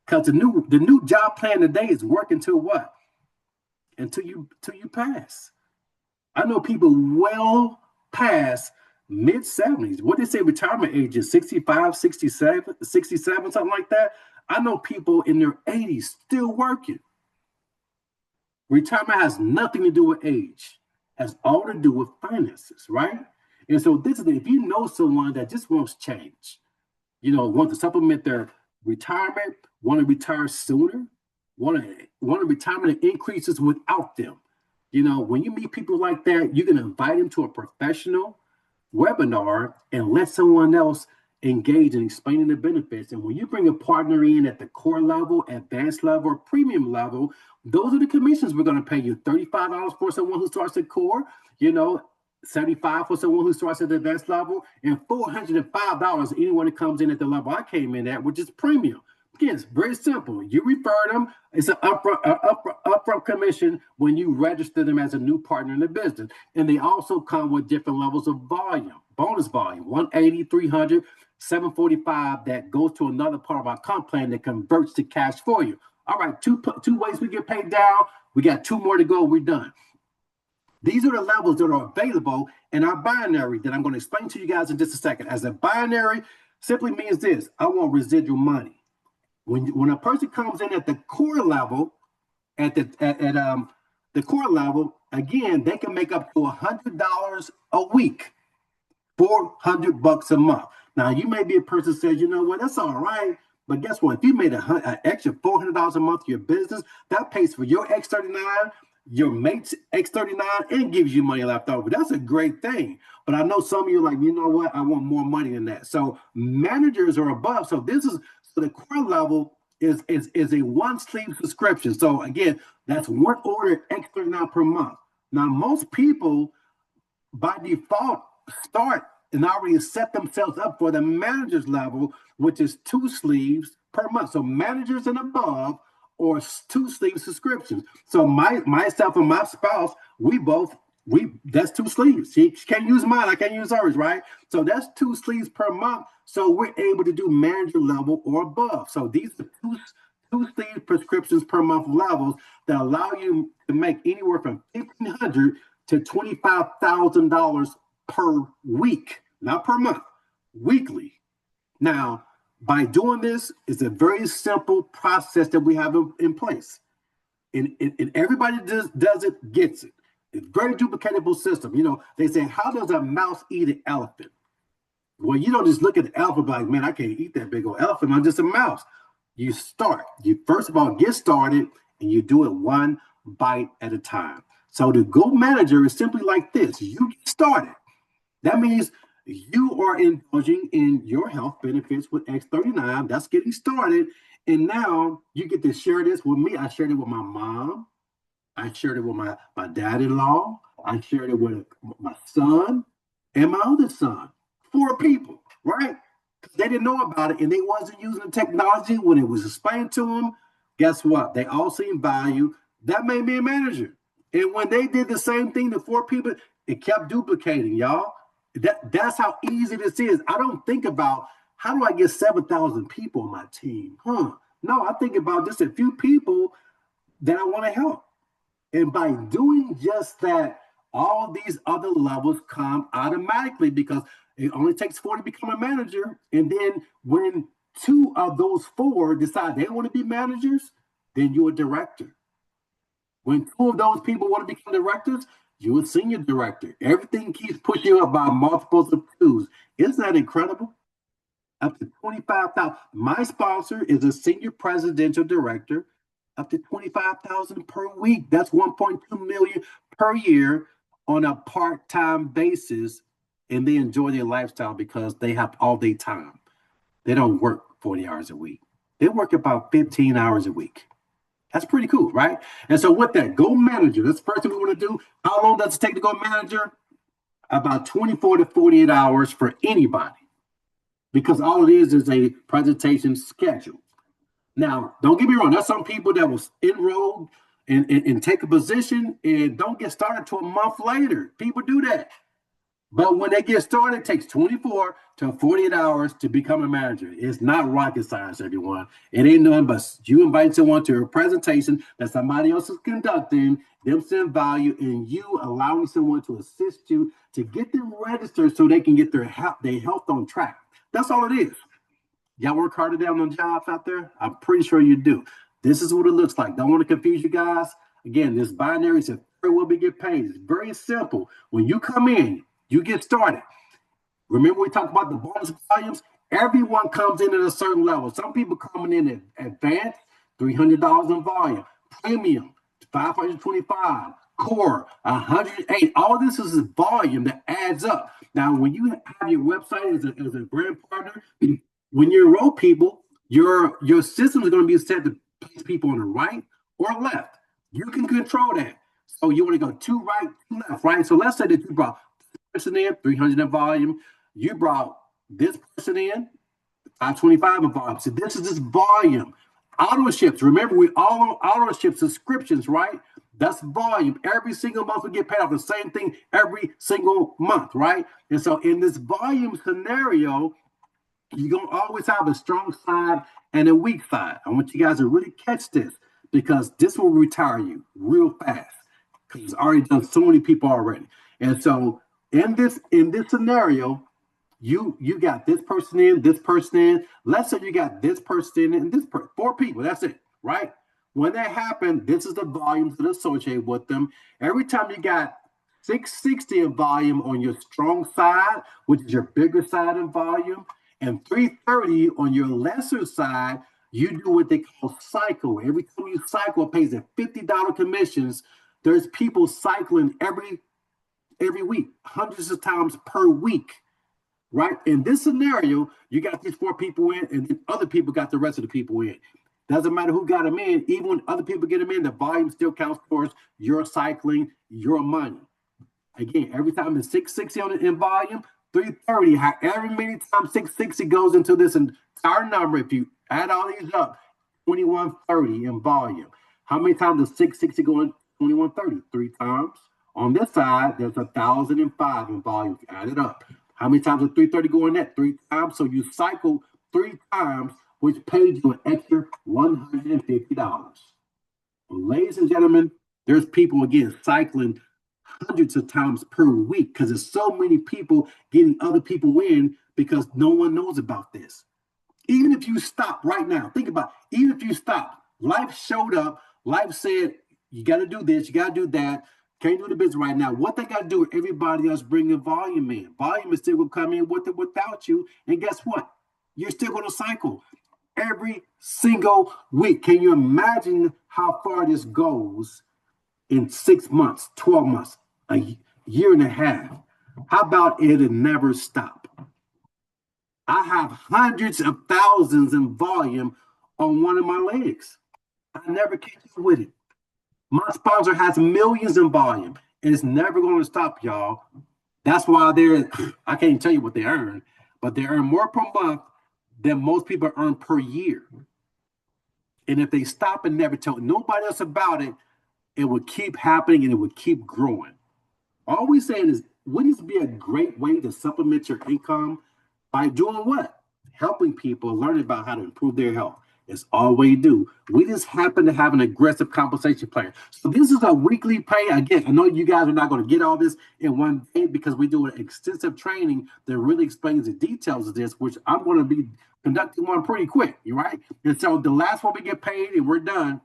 Because the new job plan today is working till what? Until you pass. I know people well past mid-70s. What they say retirement age is 65, 67, something like that. I know people in their 80s still working. Retirement has nothing to do with age. It has all to do with finances, right? And so this is if you know someone that just wants change, you know, want to supplement their retirement, want to retire sooner, want to retirement increases without them. You know, when you meet people like that, you can invite them to a professional webinar and let someone else engage in explaining the benefits. And when you bring a partner in at the core level, advanced level, or premium level, those are the commissions we're going to pay you. $35 for someone who starts at core, you know, $75 for someone who starts at the advanced level, and $405 anyone that comes in at the level I came in at, which is premium. Again, it's very simple. You refer them. It's an upfront commission when you register them as a new partner in the business. And they also come with different levels of volume, bonus volume, 180, 300, 745 that goes to another part of our comp plan that converts to cash for you. All right, two ways we get paid down. We got 2 more to go. We're done. These are the levels that are available in our binary that I'm going to explain to you guys in just a second. As a binary, simply means this: I want residual money. When a person comes in at the core level, the core level, again, they can make up to $100 a week, $400 a month. Now, you may be a person who says, you know what, that's all right. But guess what? If you made an extra $400 a month to your business, that pays for your X39, your mate's X39, and gives you money left over. That's a great thing. But I know some of you are like, you know what? I want more money than that. So managers are above. So the core level is a one sleeve subscription. So again, that's one order X39 per month. Now, most people by default start and already set themselves up for the manager's level, which is 2 sleeves per month. So managers and above, or 2 sleeve subscriptions. So myself and my spouse, we that's 2 sleeves. She can't use mine, I can't use hers, right? So that's 2 sleeves per month. So we're able to do manager level or above. So these are two sleeve prescriptions per month levels that allow you to make anywhere from $1,500 to $25,000 per week, not per month, weekly. Now, by doing this, it's a very simple process that we have in place. And everybody does it, gets it. It's a very duplicatable system. You know, they say, how does a mouse eat an elephant? Well, you don't just look at the elephant like, man, I can't eat that big old elephant. I'm just a mouse. You start. You first of all get started, and you do it one bite at a time. So the Go Manager is simply like this. You get started. That means you are indulging in your health benefits with X39. That's getting started. And now you get to share this with me. I shared it with my mom. I shared it with my dad-in-law. I shared it with my son and my other son. 4 people, right? They didn't know about it, and they wasn't using the technology when it was explained to them. Guess what? They all seen value. That made me a manager. And when they did the same thing to 4 people, it kept duplicating, y'all. That's how easy this is. I don't think about how do I get 7,000 people on my team? No, I think about just a few people that I want to help. And by doing just that, all these other levels come automatically because it only takes 4 to become a manager. And then when 2 of those 4 decide they want to be managers, then you're a director. When 2 of those people want to become directors, you're a senior director. Everything keeps pushing up by multiples of 2s. Isn't that incredible? Up to 25,000. My sponsor is a senior presidential director, up to 25,000 per week. That's 1.2 million per year on a part-time basis, and they enjoy their lifestyle because they have all day time. They don't work 40 hours a week. They work about 15 hours a week. That's pretty cool, right? And so with that, Go Manager, that's the first thing we want to do. How long does it take to go manager? About 24 to 48 hours for anybody, because all it is a presentation schedule. Now, don't get me wrong. There's some people that will enroll and take a position and don't get started till a month later. People do that. But when they get started, it takes 24 to 48 hours to become a manager. It's not rocket science, everyone. It ain't nothing but you invite someone to a presentation that somebody else is conducting, them send value, and you allowing someone to assist you to get them registered so they can get their health on track. That's all it is. Y'all work harder down on jobs out there? I'm pretty sure you do. This is what it looks like. Don't want to confuse you guys. Again, this binary says where will we get paid? It's very simple. When you come in, you get started. Remember we talked about the bonus volumes? Everyone comes in at a certain level. Some people coming in at advanced, $300 in volume. Premium, $525. Core, $108. All this is volume that adds up. Now, when you have your website as a brand partner, when you enroll people, your system is going to be set to place people on the right or left. You can control that. So you want to go 2 right, 2 left, right? So let's say that you brought this person in, 300 in volume. You brought this person in, 525 in volume. So this is this volume. Auto ships. Remember, we all on auto ship subscriptions, right? That's volume. Every single month we get paid off the same thing every single month, right? And so in this volume scenario, you're going to always have a strong side and a weak side. I want you guys to really catch this because this will retire you real fast because it's already done so many people already. And so in this scenario, You got this person in, this person in. Let's say you got this person in and this person, 4 people. That's it, right? When that happened, this is the volumes that are associated with them. Every time you got 660 in volume on your strong side, which is your bigger side in volume, and 330 on your lesser side, you do what they call cycle. Every time you cycle, it pays a $50 commissions. There's people cycling every week, hundreds of times per week, right? In this scenario, you got these 4 people in, and then other people got the rest of the people in. Doesn't matter who got them in. Even when other people get them in, the volume still counts towards your cycling, your money. Again, every time it's 660 on it in volume, 330, however many times 660 goes into this entire number, if you add all these up, 2130 in volume. How many times does 660 go in 2130? 3 times. On this side, there's 1005 in volume. Add it up. How many times does 330 go in that? 3 times. So you cycle 3 times, which pays you an extra $150. Ladies and gentlemen, there's people, again, cycling hundreds of times per week because there's so many people getting other people in because no one knows about this. Even if you stop right now, think about it. Even if you stop, life showed up, life said, you got to do this, you got to do that. Can't do the business right now. What they got to do with everybody else bringing volume in? Volume is still going to come in with it without you. And guess what? You're still going to cycle every single week. Can you imagine how far this goes in 6 months, 12 months, a year and a half? How about it'll never stop? I have hundreds of thousands in volume on one of my legs. I never catch up with it. My sponsor has millions in volume, and it's never going to stop, y'all. That's why I can't tell you what they earn, but they earn more per month than most people earn per year. And if they stop and never tell nobody else about it, it would keep happening and it would keep growing. All we're saying is, wouldn't this be a great way to supplement your income by doing what? Helping people learn about how to improve their health. It's all we do. We just happen to have an aggressive compensation plan. So this is a weekly pay. Again, I know you guys are not going to get all this in one day because we do an extensive training that really explains the details of this, which I'm going to be conducting one pretty quick, right? And so the last one we get paid and we're done,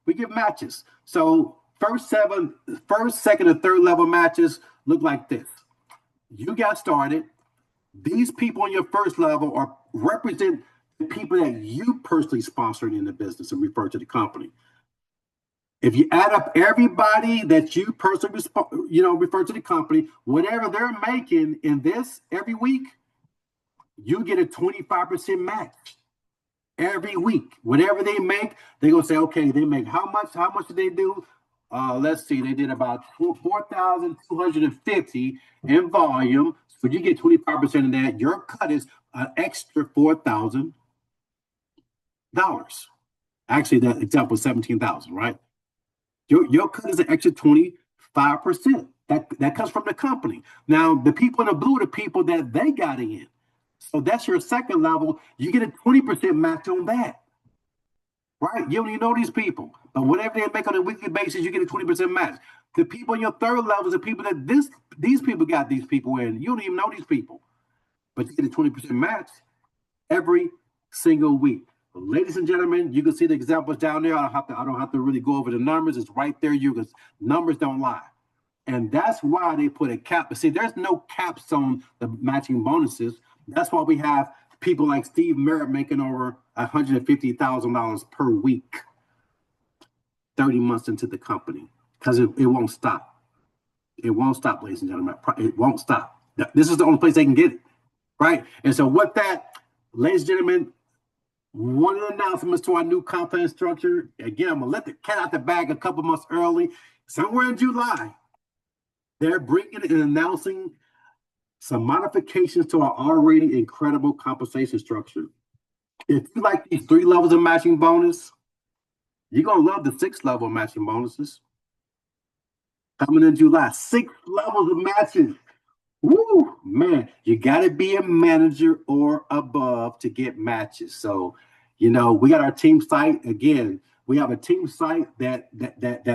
we get matches. So first, second, and third level matches look like this. You got started. These people on your first level represent the people that you personally sponsored in the business and refer to the company. If you add up everybody that you personally refer to the company, whatever they're making in this every week, you get a 25% match every week. Whatever they make, they're gonna say, okay, they make how much? How much did they do? Let's see, they did about 4,250 in volume. So you get 25% of that. Your cut is an extra $4,000. Actually, that example is 17,000, right? Your cut is an extra 25%. That comes from the company. Now, the people in the blue are the people that they got in. So that's your second level. You get a 20% match on that. Right? You don't even know these people. But whatever they make on a weekly basis, you get a 20% match. The people in your third level is the people that these people got these people in. You don't even know these people. But you get a 20% match every single week. Ladies and gentlemen, you can see the examples down there. I don't have to really go over the numbers. It's right there. Because numbers don't lie. And that's why they put a cap. See, there's no caps on the matching bonuses. That's why we have people like Steve Merritt making over $150,000 per week, 30 months into the company, because it won't stop. It won't stop, ladies and gentlemen. It won't stop. This is the only place they can get it, right? And so with that, ladies and gentlemen, one of the announcements to our new compound structure. Again, I'm going to let the cat out the bag a couple months early. Somewhere in July, they're bringing and announcing some modifications to our already incredible compensation structure. If you like these 3 levels of matching bonus, you're going to love the 6 level matching bonuses. Coming in July, 6 levels of matching. Woo, man, you got to be a manager or above to get matches. So, we got our team site. Again, we have a team site that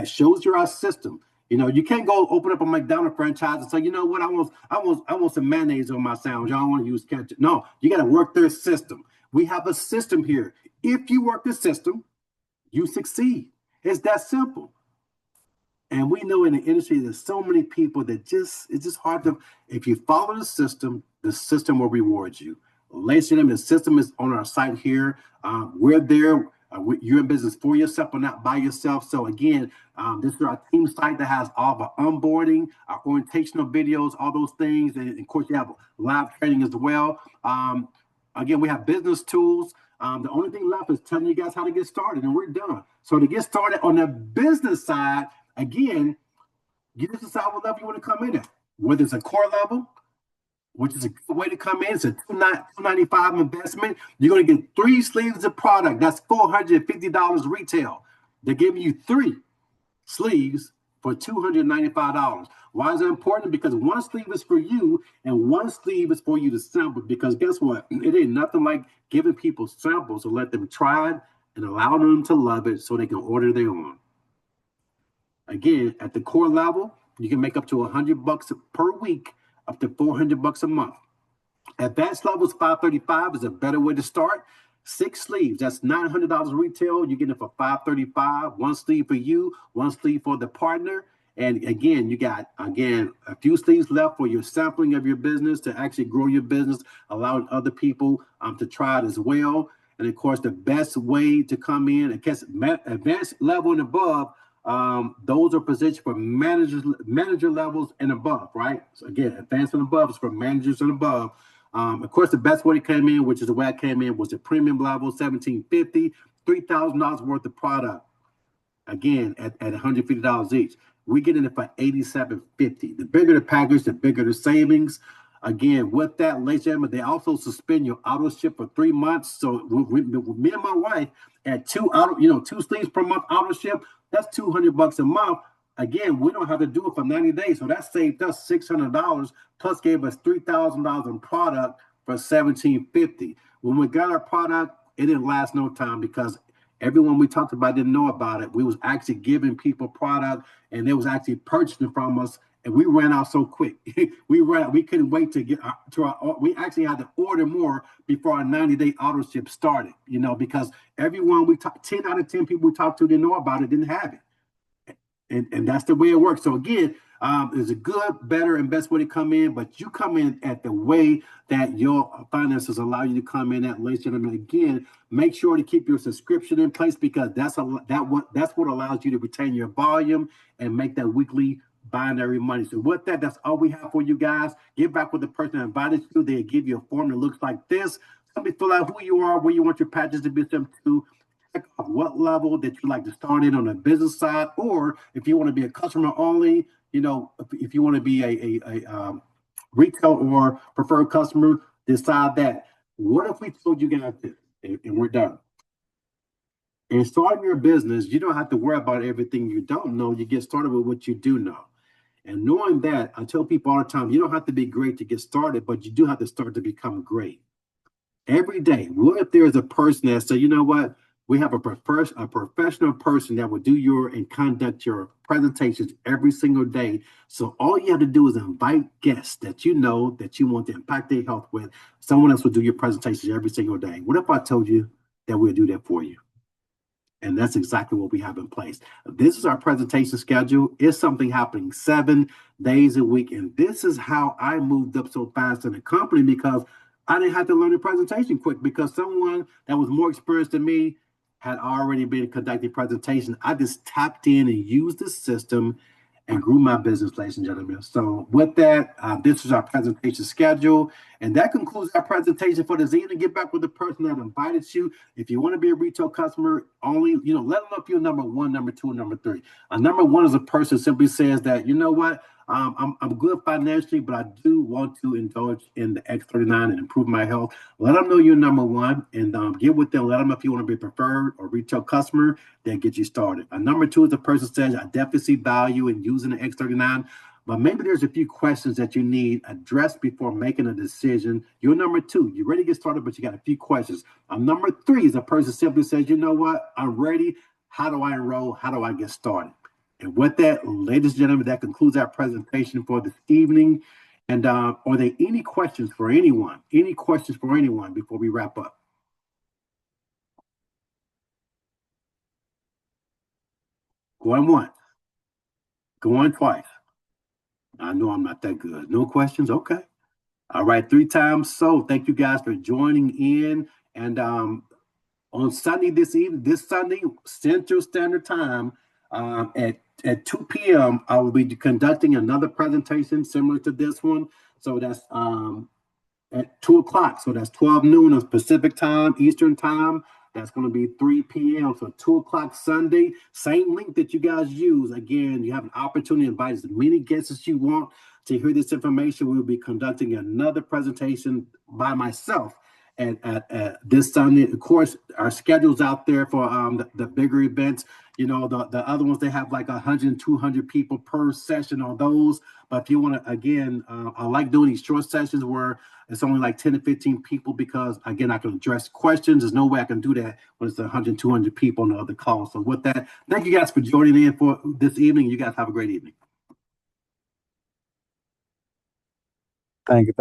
shows you our system. You know, you can't go open up a McDonald's franchise and say, you know what, I want some mayonnaise on my sandwich. I don't want to use ketchup. No, you got to work their system. We have a system here. If you work the system, you succeed. It's that simple. And we know in the industry there's so many people that it's just hard to, if you follow the system will reward you. Ladies and gentlemen, the system is on our site here. We're there. You're in business for yourself, but not by yourself. So again, this is our team site that has all of our onboarding, our orientational videos, all those things. And of course, you have live training as well. Again, we have business tools. The only thing left is telling you guys how to get started, and we're done. So to get started on the business side, again, you just decide what level you want to come in at. Whether it's a core level, which is a good way to come in, it's a $295 investment. You're going to get 3 sleeves of product. That's $450 retail. They're giving you 3 sleeves for $295. Why is it important? Because 1 sleeve is for you and 1 sleeve is for you to sample. Because guess what? It ain't nothing like giving people samples to let them try it and allow them to love it so they can order their own. Again, at the core level, you can make up to $100 per week, up to $400 a month. Advanced levels, $535 is a better way to start. 6 sleeves, that's $900 retail. You get it for $535. 1 sleeve for you, 1 sleeve for the partner. And again, you got, a few sleeves left for your sampling of your business to actually grow your business, allowing other people to try it as well. And of course, the best way to come in, I guess, advanced level and above, those are positioned for manager levels and above, right? So again, advanced and above is for managers and above. Of course, the best way to come in, which is the way I came in, was the premium level, $1,750, $3,000 worth of product. Again, at $150 each. We get in it for $87.50. The bigger the package, the bigger the savings. Again, with that, ladies and gentlemen, they also suspend your auto ship for 3 months. So with me and my wife at 2 sleeves per month auto ship, that's $200 a month. Again, we don't have to do it for 90 days. So that saved us $600 plus gave us $3,000 in product for $1,750. When we got our product, it didn't last no time because everyone we talked about didn't know about it. We was actually giving people product and they was actually purchasing from us. And we ran out so quick. We couldn't wait to get we actually had to order more before our 90-day auto ship started, because everyone 10 out of 10 people we talked to didn't know about it, didn't have it. And that's the way it works. So again, there's a good, better, and best way to come in, but you come in at the way that your finances allow you to come in at, ladies and gentlemen. Again, make sure to keep your subscription in place because that's what allows you to retain your volume and make that weekly binary money. So with that, that's all we have for you guys. Get back with the person that invited you. They'll give you a form that looks like this. Somebody fill out who you are, where you want your package to be sent to, check off what level that you like to start in on the business side, or if you want to be a customer only, if you want to be a retail or preferred customer, decide that. What if we told you guys this and we're done? And starting your business, you don't have to worry about everything you don't know. You get started with what you do know. And knowing that, I tell people all the time, you don't have to be great to get started, but you do have to start to become great. Every day, what if there's a person that says, you know what, we have a professional person that will do and conduct your presentations every single day. So all you have to do is invite guests that you know that you want to impact their health with. Someone else will do your presentations every single day. What if I told you that we'll do that for you? And that's exactly what we have in place. This is our presentation schedule. It's something happening 7 days a week. And this is how I moved up so fast in the company because I didn't have to learn the presentation quick because someone that was more experienced than me had already been conducting presentations. I just tapped in and used the system and grew my business, ladies and gentlemen. So with that, this is our presentation schedule. And that concludes our presentation for this evening. Get back with the person that invited you. If you want to be a retail customer only, let them know if you're number 1, number 2, and number 3. Number 1 is a person simply says that, you know what, I'm good financially, but I do want to indulge in the X39 and improve my health. Let them know you're number 1 and get with them. Let them know if you want to be a preferred or retail customer, then get you started. Number 2 is the person says, I definitely see value in using the X39, but maybe there's a few questions that you need addressed before making a decision. You're number 2. You're ready to get started, but you got a few questions. Number 3 is a person simply says, you know what, I'm ready. How do I enroll? How do I get started? And with that, ladies and gentlemen, that concludes our presentation for this evening. And are there any questions for anyone? Any questions for anyone before we wrap up? Going once, going twice. I know I'm not that good. No questions? Okay. All right, 3 times. So thank you guys for joining in. And on Sunday this Sunday, Central Standard Time, at 2 p.m., I will be conducting another presentation similar to this one. So that's at 2 o'clock. So that's 12 noon of Pacific time, Eastern time. That's going to be 3 p.m. So 2 o'clock Sunday. Same link that you guys use. Again, you have an opportunity to invite as many guests as you want to hear this information. We'll be conducting another presentation by myself at this Sunday. Of course, our schedule's out there for the bigger events. You know, the other ones, they have like 100, 200 people per session on those. But if you want to, again, I like doing these short sessions where it's only like 10 to 15 people because, again, I can address questions. There's no way I can do that when it's 100, 200 people on the other call. So with that, thank you guys for joining in for this evening. You guys have a great evening. Thank you.